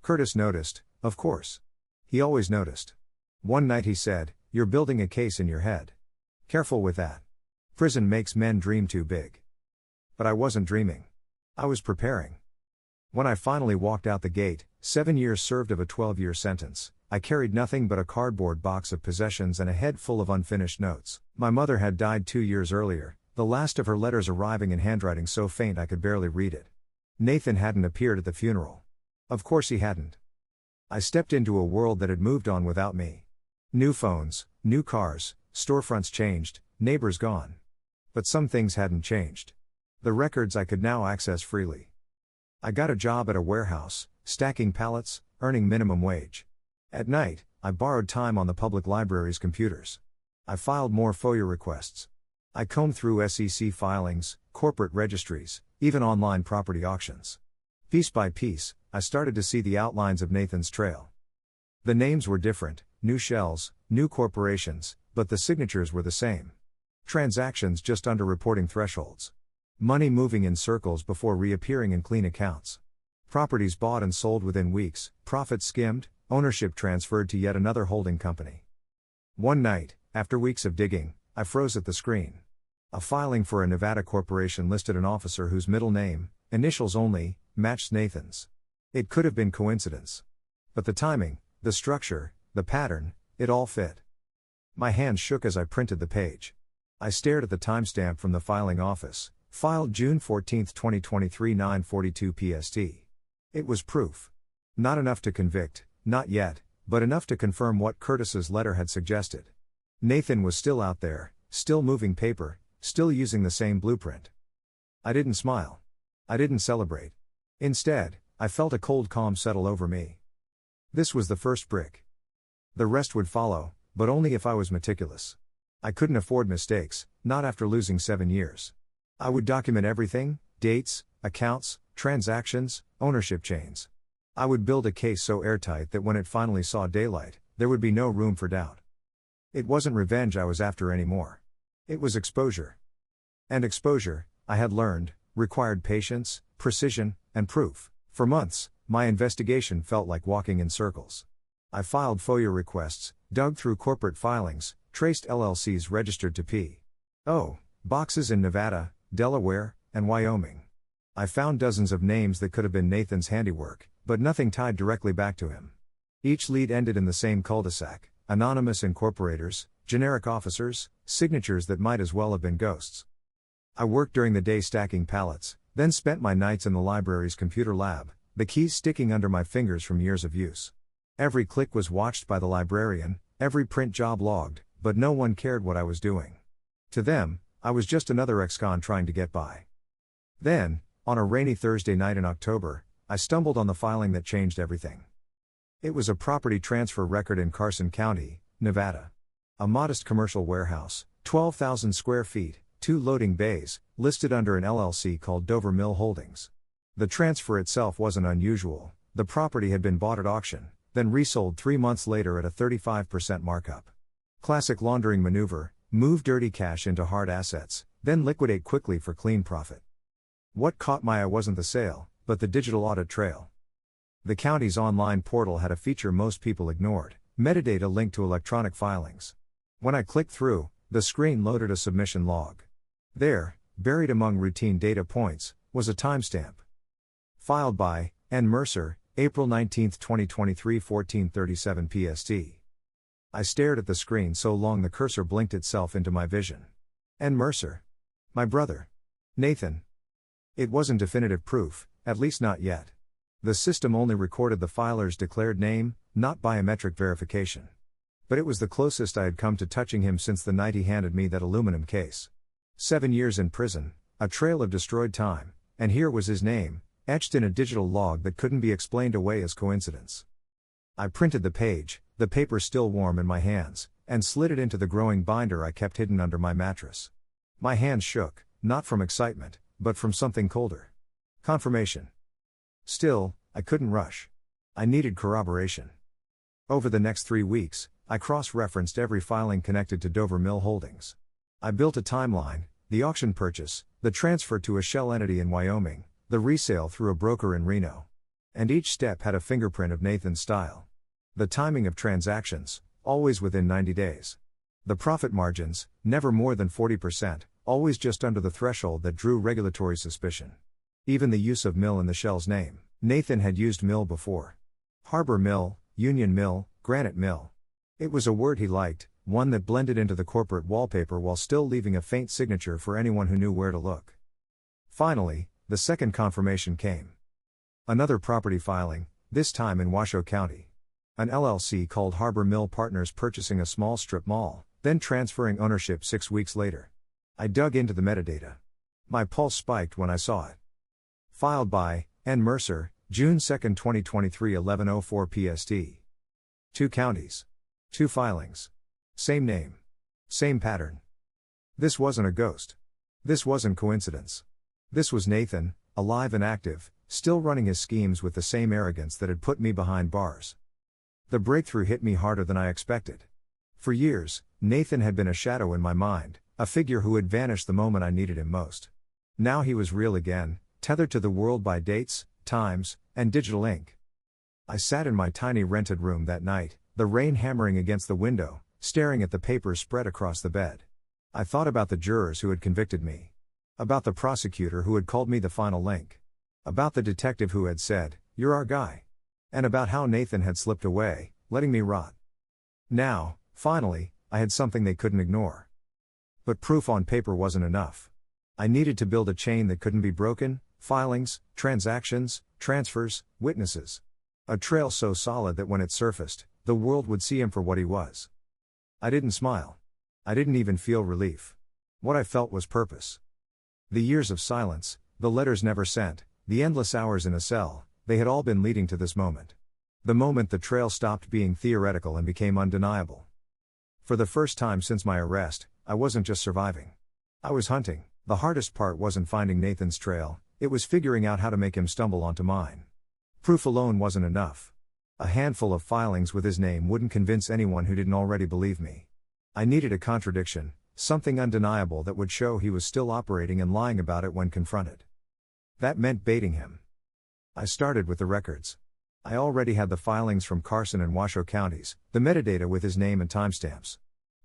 Curtis noticed, of course. He always noticed. One night he said, "You're building a case in your head. Careful with that. Prison makes men dream too big." But I wasn't dreaming. I was preparing. When I finally walked out the gate, 7 years served of a 12-year sentence, I carried nothing but a cardboard box of possessions and a head full of unfinished notes. My mother had died 2 years earlier, the last of her letters arriving in handwriting so faint I could barely read it. Nathan hadn't appeared at the funeral. Of course he hadn't. I stepped into a world that had moved on without me. New phones, new cars, storefronts changed, neighbors gone. But some things hadn't changed. The records I could now access freely. I got a job at a warehouse, stacking pallets, earning minimum wage. At night, I borrowed time on the public library's computers. I filed more FOIA requests. I combed through SEC filings, corporate registries, even online property auctions. Piece by piece, I started to see the outlines of Nathan's trail. The names were different, new shells, new corporations, but the signatures were the same. Transactions just under reporting thresholds. Money moving in circles before reappearing in clean accounts. Properties bought and sold within weeks, profits skimmed, ownership transferred to yet another holding company. One night, after weeks of digging, I froze at the screen. A filing for a Nevada corporation listed an officer whose middle name, initials only, matched Nathan's. It could have been coincidence. But the timing, the structure, the pattern, it all fit. My hands shook as I printed the page. I stared at the timestamp from the filing office, filed June 14, 2023, 9:42 PST. It was proof. Not enough to convict, not yet, but enough to confirm what Curtis's letter had suggested. Nathan was still out there, still moving paper, still using the same blueprint. I didn't smile. I didn't celebrate. Instead, I felt a cold calm settle over me. This was the first brick. The rest would follow, but only if I was meticulous. I couldn't afford mistakes, not after losing 7 years. I would document everything: dates, accounts, transactions, ownership chains. I would build a case so airtight that when it finally saw daylight, there would be no room for doubt. It wasn't revenge I was after anymore. It was exposure. And exposure, I had learned, required patience, precision, and proof. For months, my investigation felt like walking in circles. I filed FOIA requests, dug through corporate filings, traced LLCs registered to P.O. boxes in Nevada, Delaware, and Wyoming. I found dozens of names that could have been Nathan's handiwork, but nothing tied directly back to him. Each lead ended in the same cul-de-sac: anonymous incorporators, generic officers, signatures that might as well have been ghosts. I worked during the day stacking pallets, then spent my nights in the library's computer lab, the keys sticking under my fingers from years of use. Every click was watched by the librarian, every print job logged, but no one cared what I was doing. To them, I was just another ex-con trying to get by. Then, on a rainy Thursday night in October, I stumbled on the filing that changed everything. It was a property transfer record in Carson County, Nevada. A modest commercial warehouse, 12,000 square feet, 2 loading bays, listed under an LLC called Dover Mill Holdings. The transfer itself wasn't unusual. The property had been bought at auction, then resold 3 months later at a 35% markup. Classic laundering maneuver: move dirty cash into hard assets, then liquidate quickly for clean profit. What caught my eye wasn't the sale, but the digital audit trail. The county's online portal had a feature most people ignored: metadata linked to electronic filings. When I clicked through, the screen loaded a submission log. There, buried among routine data points, was a timestamp. Filed by N. Mercer, April 19, 2023, 14:37 PST. I stared at the screen so long the cursor blinked itself into my vision. N. Mercer. My brother. Nathan. It wasn't definitive proof, at least not yet. The system only recorded the filer's declared name, not biometric verification. But it was the closest I had come to touching him since the night he handed me that aluminum case. 7 years in prison, a trail of destroyed time, and here was his name, etched in a digital log that couldn't be explained away as coincidence. I printed the page, the paper still warm in my hands, and slid it into the growing binder I kept hidden under my mattress. My hands shook, not from excitement, but from something colder. Confirmation. Still, I couldn't rush. I needed corroboration. Over the next 3 weeks, I cross-referenced every filing connected to Dover Mill Holdings. I built a timeline: the auction purchase, the transfer to a shell entity in Wyoming, the resale through a broker in Reno. And each step had a fingerprint of Nathan's style. The timing of transactions, always within 90 days. The profit margins, never more than 40%, always just under the threshold that drew regulatory suspicion. Even the use of mill in the shell's name. Nathan had used mill before. Harbor Mill, Union Mill, Granite Mill. It was a word he liked, one that blended into the corporate wallpaper while still leaving a faint signature for anyone who knew where to look. Finally, the second confirmation came. Another property filing, this time in Washoe County. An LLC called Harbor Mill Partners purchasing a small strip mall, then transferring ownership 6 weeks later. I dug into the metadata. My pulse spiked when I saw it. Filed by N. Mercer, June 2, 2023, 11:04 PST. 2 counties. 2 filings. Same name. Same pattern. This wasn't a ghost. This wasn't coincidence. This was Nathan, alive and active, still running his schemes with the same arrogance that had put me behind bars. The breakthrough hit me harder than I expected. For years, Nathan had been a shadow in my mind, a figure who had vanished the moment I needed him most. Now he was real again, tethered to the world by dates, times, and digital ink. I sat in my tiny rented room that night, the rain hammering against the window, staring at the papers spread across the bed. I thought about the jurors who had convicted me. About the prosecutor who had called me the final link. About the detective who had said, "You're our guy." And about how Nathan had slipped away, letting me rot. Now, finally, I had something they couldn't ignore. But proof on paper wasn't enough. I needed to build a chain that couldn't be broken: filings, transactions, transfers, witnesses. A trail so solid that when it surfaced, the world would see him for what he was. I didn't smile. I didn't even feel relief. What I felt was purpose. The years of silence, the letters never sent, the endless hours in a cell, they had all been leading to this moment. The moment the trail stopped being theoretical and became undeniable. For the first time since my arrest, I wasn't just surviving. I was hunting. The hardest part wasn't finding Nathan's trail, it was figuring out how to make him stumble onto mine. Proof alone wasn't enough. A handful of filings with his name wouldn't convince anyone who didn't already believe me. I needed a contradiction, something undeniable that would show he was still operating and lying about it when confronted. That meant baiting him. I started with the records. I already had the filings from Carson and Washoe counties, the metadata with his name and timestamps.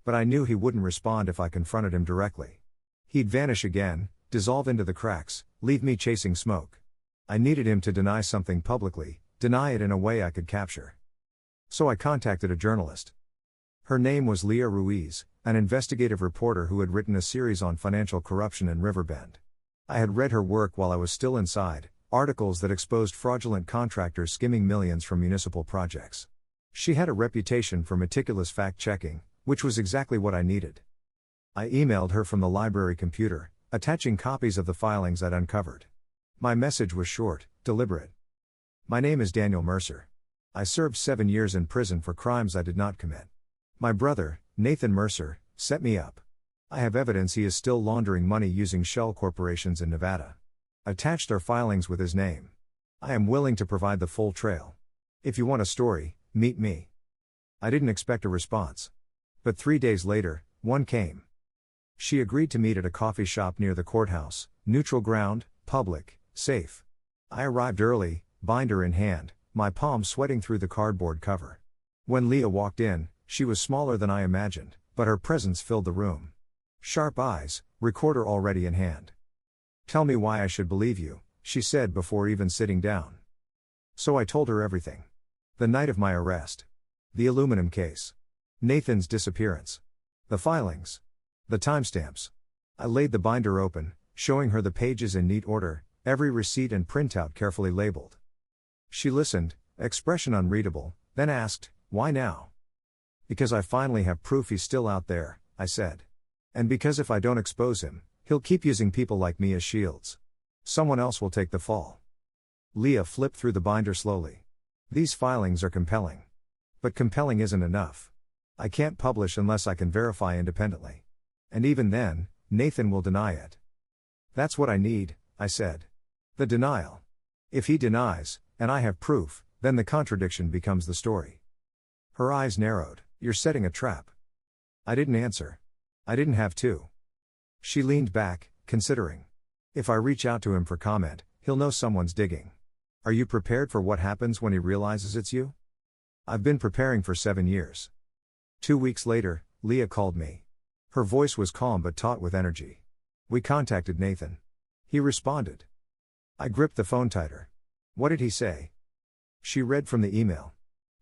But I knew he wouldn't respond if I confronted him directly. He'd vanish again, dissolve into the cracks, leave me chasing smoke. I needed him to deny something publicly, deny it in a way I could capture. So I contacted a journalist. Her name was Leah Ruiz, an investigative reporter who had written a series on financial corruption in Riverbend. I had read her work while I was still inside, articles that exposed fraudulent contractors skimming millions from municipal projects. She had a reputation for meticulous fact-checking, which was exactly what I needed. I emailed her from the library computer, attaching copies of the filings I'd uncovered. My message was short, deliberate. My name is Daniel Mercer. I served 7 years in prison for crimes I did not commit. My brother, Nathan Mercer, set me up. I have evidence he is still laundering money using shell corporations in Nevada. Attached are filings with his name. I am willing to provide the full trail. If you want a story, meet me. I didn't expect a response. But 3 days later, one came. She agreed to meet at a coffee shop near the courthouse, neutral ground, public, safe. I arrived early, binder in hand, my palms sweating through the cardboard cover. When Leah walked in, she was smaller than I imagined, but her presence filled the room. Sharp eyes, recorder already in hand. "Tell me why I should believe you," she said before even sitting down. So I told her everything. The night of my arrest. The aluminum case. Nathan's disappearance. The filings. The timestamps. I laid the binder open, showing her the pages in neat order, every receipt and printout carefully labeled. She listened, expression unreadable, then asked, "Why now?" "Because I finally have proof he's still out there," I said. "And because if I don't expose him, he'll keep using people like me as shields. Someone else will take the fall." Leah flipped through the binder slowly. "These filings are compelling. But compelling isn't enough. I can't publish unless I can verify independently. And even then, Nathan will deny it." "That's what I need," I said. "The denial. If he denies, and I have proof, then the contradiction becomes the story." Her eyes narrowed. "You're setting a trap." I didn't answer. I didn't have to. She leaned back, considering. "If I reach out to him for comment, he'll know someone's digging. Are you prepared for what happens when he realizes it's you?" "I've been preparing for 7 years." 2 weeks later, Leah called me. Her voice was calm but taut with energy. "We contacted Nathan. He responded." I gripped the phone tighter. "What did he say?" She read from the email.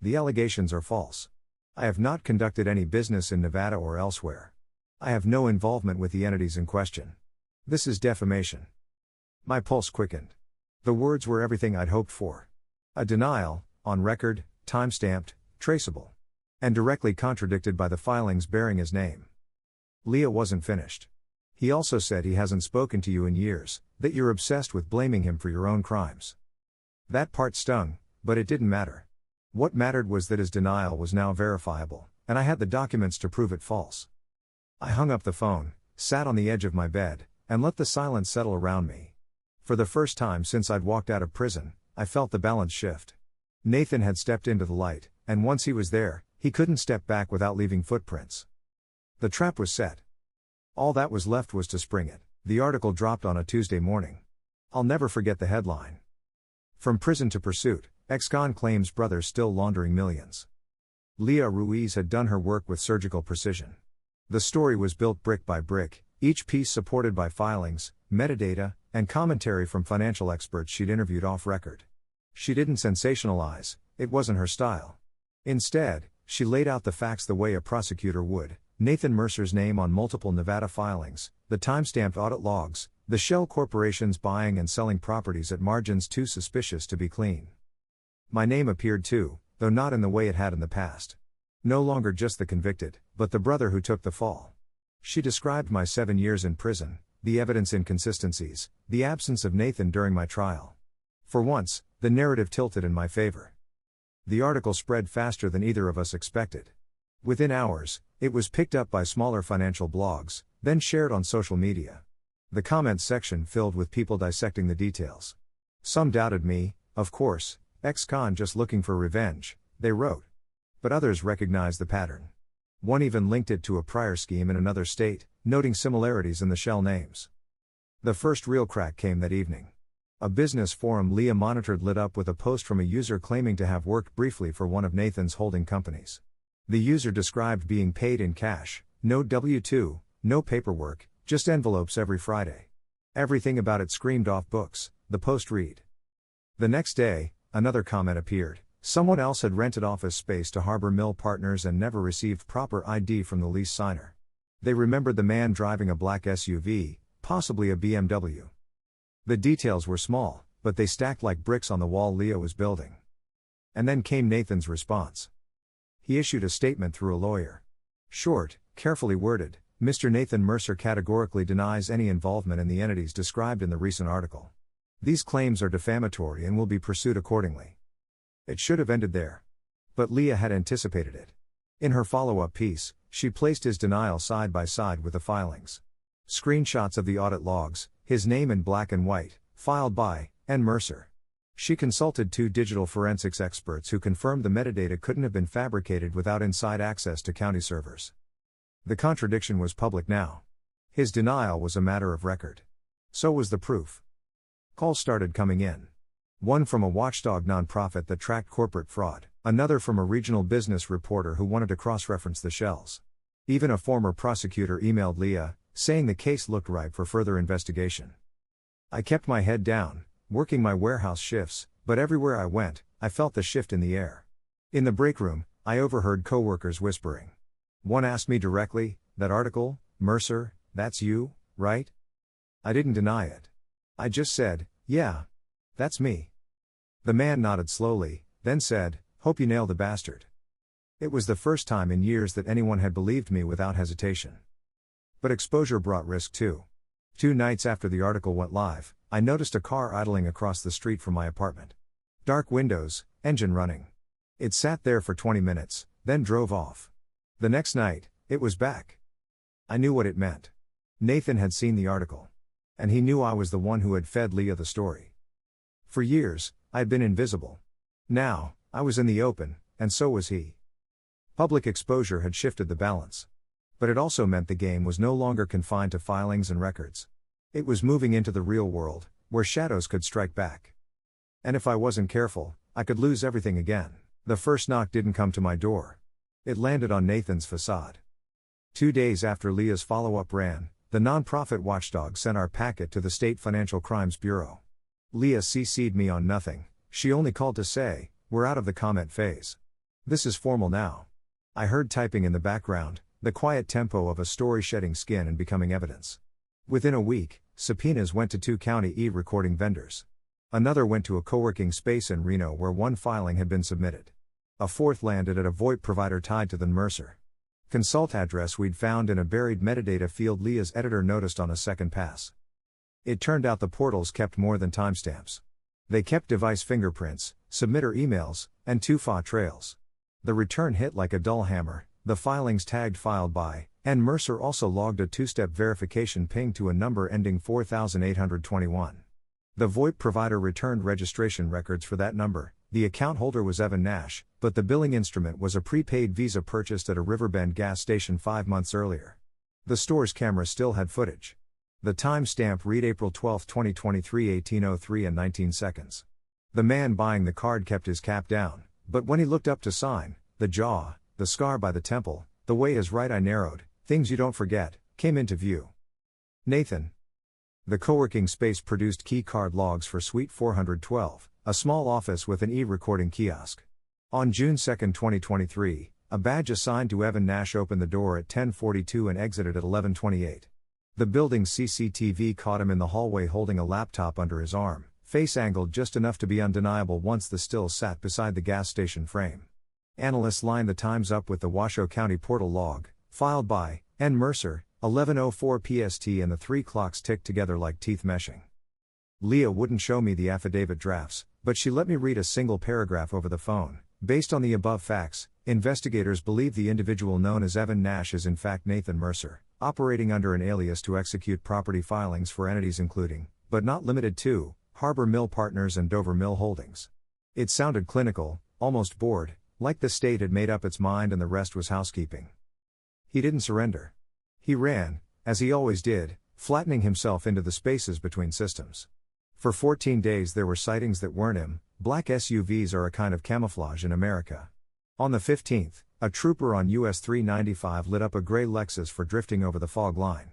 "The allegations are false. I have not conducted any business in Nevada or elsewhere. I have no involvement with the entities in question. This is defamation." My pulse quickened. The words were everything I'd hoped for. A denial, on record, time-stamped, traceable. And directly contradicted by the filings bearing his name. Leah wasn't finished. "He also said he hasn't spoken to you in years, that you're obsessed with blaming him for your own crimes." That part stung, but it didn't matter. What mattered was that his denial was now verifiable, and I had the documents to prove it false. I hung up the phone, sat on the edge of my bed, and let the silence settle around me. For the first time since I'd walked out of prison, I felt the balance shift. Nathan had stepped into the light, and once he was there, he couldn't step back without leaving footprints. The trap was set. All that was left was to spring it. The article dropped on a Tuesday morning. I'll never forget the headline. "From prison to pursuit, ex-con claims brother's still laundering millions." Leah Ruiz had done her work with surgical precision. The story was built brick by brick, each piece supported by filings, metadata, and commentary from financial experts she'd interviewed off record. She didn't sensationalize, it wasn't her style. Instead, she laid out the facts the way a prosecutor would: Nathan Mercer's name on multiple Nevada filings, the time-stamped audit logs, the shell corporations buying and selling properties at margins too suspicious to be clean. My name appeared too, though not in the way it had in the past. No longer just the convicted, but the brother who took the fall. She described my 7 years in prison, the evidence inconsistencies, the absence of Nathan during my trial. For once, the narrative tilted in my favor. The article spread faster than either of us expected. Within hours, it was picked up by smaller financial blogs, then shared on social media. The comments section filled with people dissecting the details. Some doubted me, of course, ex-con just looking for revenge, they wrote. But others recognized the pattern. One even linked it to a prior scheme in another state, noting similarities in the shell names. The first real crack came that evening. A business forum Leah monitored lit up with a post from a user claiming to have worked briefly for one of Nathan's holding companies. The user described being paid in cash, no W-2, no paperwork, just envelopes every Friday. Everything about it screamed off books, the post read. The next day, another comment appeared. Someone else had rented office space to Harbor Mill Partners and never received proper ID from the lease signer. They remembered the man driving a black SUV, possibly a BMW. The details were small, but they stacked like bricks on the wall Leah was building. And then came Nathan's response. He issued a statement through a lawyer. Short, carefully worded, Mr. Nathan Mercer categorically denies any involvement in the entities described in the recent article. These claims are defamatory and will be pursued accordingly. It should have ended there. But Leah had anticipated it. In her follow-up piece, she placed his denial side by side with the filings. Screenshots of the audit logs, his name in black and white, filed by N. Mercer. She consulted 2 digital forensics experts who confirmed the metadata couldn't have been fabricated without inside access to county servers. The contradiction was public now. His denial was a matter of record. So was the proof. Calls started coming in. One from a watchdog nonprofit that tracked corporate fraud, another from a regional business reporter who wanted to cross-reference the shells. Even a former prosecutor emailed Leah, saying the case looked ripe for further investigation. I kept my head down, working my warehouse shifts, but everywhere I went, I felt the shift in the air. In the break room, I overheard coworkers whispering. One asked me directly, "That article, Mercer, that's you, right?" I didn't deny it. I just said, "Yeah. That's me." The man nodded slowly, then said, "Hope you nail the bastard." It was the first time in years that anyone had believed me without hesitation. But exposure brought risk too. 2 nights after the article went live, I noticed a car idling across the street from my apartment. Dark windows, engine running. It sat there for 20 minutes, then drove off. The next night, it was back. I knew what it meant. Nathan had seen the article. And he knew I was the one who had fed Leah the story. For years, I had been invisible. Now, I was in the open, and so was he. Public exposure had shifted the balance. But it also meant the game was no longer confined to filings and records. It was moving into the real world, where shadows could strike back. And if I wasn't careful, I could lose everything again. The first knock didn't come to my door. It landed on Nathan's facade. 2 days after Leah's follow-up ran, the nonprofit watchdog sent our packet to the State Financial Crimes Bureau. Leah CC'd me on nothing, she only called to say, "We're out of the comment phase. This is formal now." I heard typing in the background, the quiet tempo of a story shedding skin and becoming evidence. Within a week, subpoenas went to 2 county e-recording vendors. Another went to a co-working space in Reno where 1 filing had been submitted. A 4th landed at a VoIP provider tied to the Mercer Consult address we'd found in a buried metadata field Leah's editor noticed on a second pass. It turned out the portals kept more than timestamps. They kept device fingerprints, submitter emails, and 2 FA trails. The return hit like a dull hammer. The filings tagged filed by, and Mercer also logged a 2-step verification ping to a number ending 4821. The VoIP provider returned registration records for that number. The account holder was Evan Nash, but the billing instrument was a prepaid Visa purchased at a Riverbend gas station 5 months earlier. The store's camera still had footage. The timestamp read April 12, 2023, 18:03 and 19 seconds. The man buying the card kept his cap down, but when he looked up to sign, the jaw, the scar by the temple, the way his right eye narrowed, things you don't forget, came into view. Nathan. The co-working space produced key card logs for Suite 412, a small office with an e-recording kiosk. On June 2, 2023, a badge assigned to Evan Nash opened the door at 10:42 and exited at 11:28. The building's CCTV caught him in the hallway holding a laptop under his arm, face angled just enough to be undeniable once the still sat beside the gas station frame. Analysts lined the times up with the Washoe County portal log, filed by N. Mercer, 11:04 PST, and the 3 clocks ticked together like teeth meshing. Leah wouldn't show me the affidavit drafts, but she let me read a single paragraph over the phone. Based on the above facts, investigators believe the individual known as Evan Nash is in fact Nathan Mercer, operating under an alias to execute property filings for entities including, but not limited to, Harbor Mill Partners and Dover Mill Holdings. It sounded clinical, almost bored, like the state had made up its mind and the rest was housekeeping. He didn't surrender. He ran, as he always did, flattening himself into the spaces between systems. For 14 days there were sightings that weren't him. Black SUVs are a kind of camouflage in America. On the 15th, a trooper on US 395 lit up a gray Lexus for drifting over the fog line.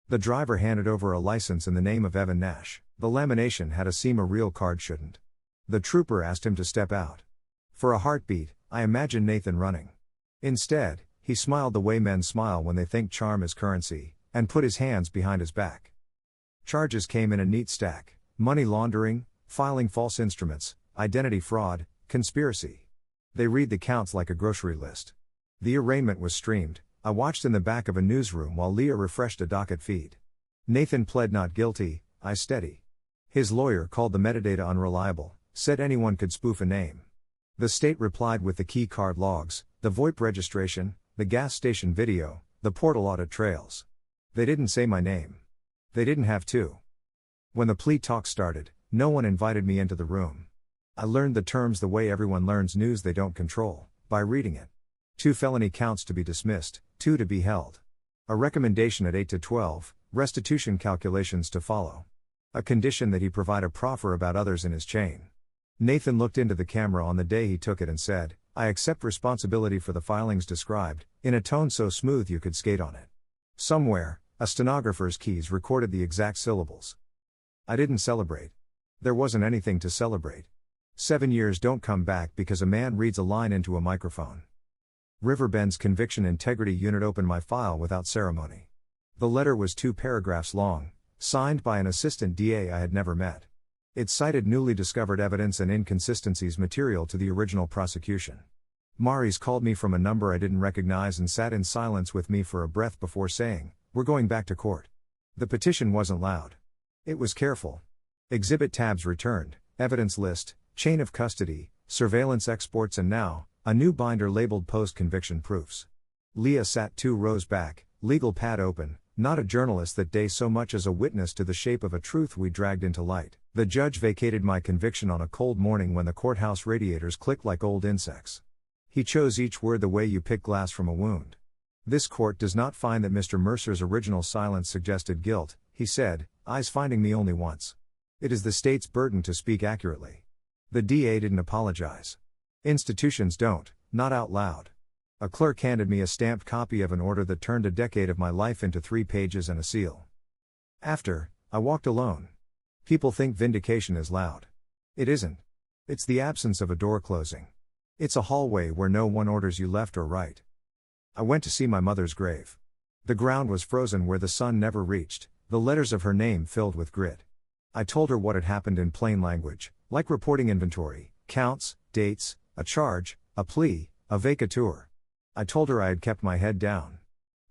The driver handed over a license in the name of Evan Nash. The lamination had a seam a real card shouldn't. The trooper asked him to step out. For a heartbeat, I imagined Nathan running. Instead, he smiled the way men smile when they think charm is currency, and put his hands behind his back. Charges came in a neat stack: money laundering, filing false instruments, identity fraud, conspiracy. They read the counts like a grocery list. The arraignment was streamed. I watched in the back of a newsroom while Leah refreshed a docket feed. Nathan pled not guilty, I steady. His lawyer called the metadata unreliable, said anyone could spoof a name. The state replied with the key card logs, the VoIP registration, the gas station video, the portal audit trails. They didn't say my name. They didn't have to. When the plea talks started, no one invited me into the room. I learned the terms the way everyone learns news they don't control, by reading it. 2 felony counts to be dismissed, 2 to be held. A recommendation at 8 to 12, restitution calculations to follow. A condition that he provide a proffer about others in his chain. Nathan looked into the camera on the day he took it and said, I accept responsibility for the filings described, in a tone so smooth you could skate on it. Somewhere, a stenographer's keys recorded the exact syllables. I didn't celebrate. There wasn't anything to celebrate. 7 years don't come back because a man reads a line into a microphone. Riverbend's Conviction Integrity Unit opened my file without ceremony. The letter was 2 paragraphs long, signed by an assistant DA I had never met. It cited newly discovered evidence and inconsistencies material to the original prosecution. Maurice called me from a number I didn't recognize and sat in silence with me for a breath before saying, we're going back to court. The petition wasn't loud. It was careful. Exhibit tabs returned, evidence list, chain of custody, surveillance exports and now, a new binder labeled post-conviction proofs. Leah sat 2 rows back, legal pad open, not a journalist that day so much as a witness to the shape of a truth we dragged into light. The judge vacated my conviction on a cold morning when the courthouse radiators clicked like old insects. He chose each word the way you pick glass from a wound. This court does not find that Mr. Mercer's original silence suggested guilt, he said, eyes finding me only once. It is the state's burden to speak accurately. The DA didn't apologize. Institutions don't, not out loud. A clerk handed me a stamped copy of an order that turned a decade of my life into 3 pages and a seal. After, I walked alone. People think vindication is loud. It isn't. It's the absence of a door closing. It's a hallway where no one orders you left or right. I went to see my mother's grave. The ground was frozen where the sun never reached, the letters of her name filled with grit. I told her what had happened in plain language, like reporting inventory, counts, dates, a charge, a plea, a vacatur. I told her I had kept my head down.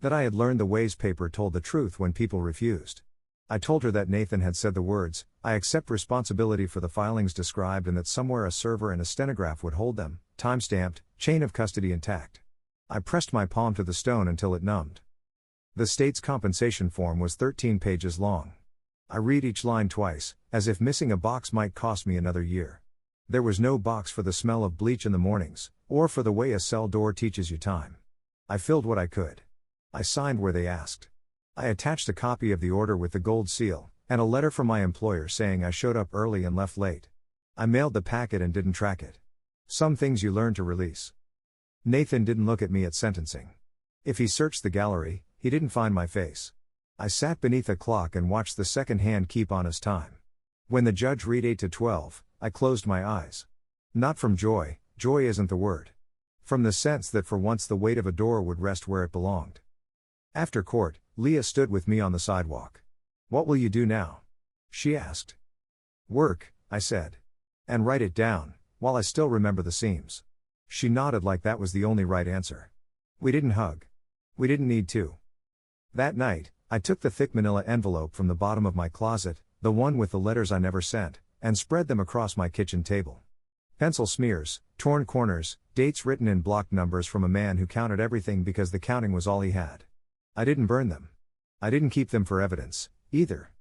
That I had learned the ways paper told the truth when people refused. I told her that Nathan had said the words, I accept responsibility for the filings described and that somewhere a server and a stenograph would hold them, time-stamped, chain of custody intact. I pressed my palm to the stone until it numbed. The state's compensation form was 13 pages long. I read each line twice, as if missing a box might cost me another year. There was no box for the smell of bleach in the mornings, or for the way a cell door teaches you time. I filled what I could. I signed where they asked. I attached a copy of the order with the gold seal, and a letter from my employer saying I showed up early and left late. I mailed the packet and didn't track it. Some things you learn to release. Nathan didn't look at me at sentencing. If he searched the gallery, he didn't find my face. I sat beneath a clock and watched the second hand keep honest time. When the judge read 8 to 12, I closed my eyes. Not from joy, joy isn't the word. From the sense that for once the weight of a door would rest where it belonged. After court, Leah stood with me on the sidewalk. What will you do now? She asked. Work, I said. And write it down, while I still remember the seams. She nodded like that was the only right answer. We didn't hug. We didn't need to. That night, I took the thick manila envelope from the bottom of my closet, the one with the letters I never sent, and spread them across my kitchen table. Pencil smears, torn corners, dates written in block numbers from a man who counted everything because the counting was all he had. I didn't burn them. I didn't keep them for evidence, either.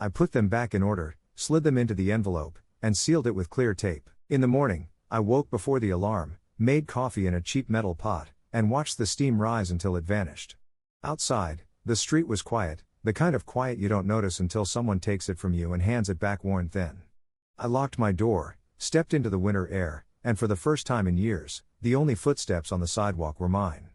I put them back in order, slid them into the envelope, and sealed it with clear tape. In the morning, I woke before the alarm, made coffee in a cheap metal pot, and watched the steam rise until it vanished. Outside, the street was quiet, the kind of quiet you don't notice until someone takes it from you and hands it back worn thin. I locked my door, stepped into the winter air, and for the first time in years, the only footsteps on the sidewalk were mine.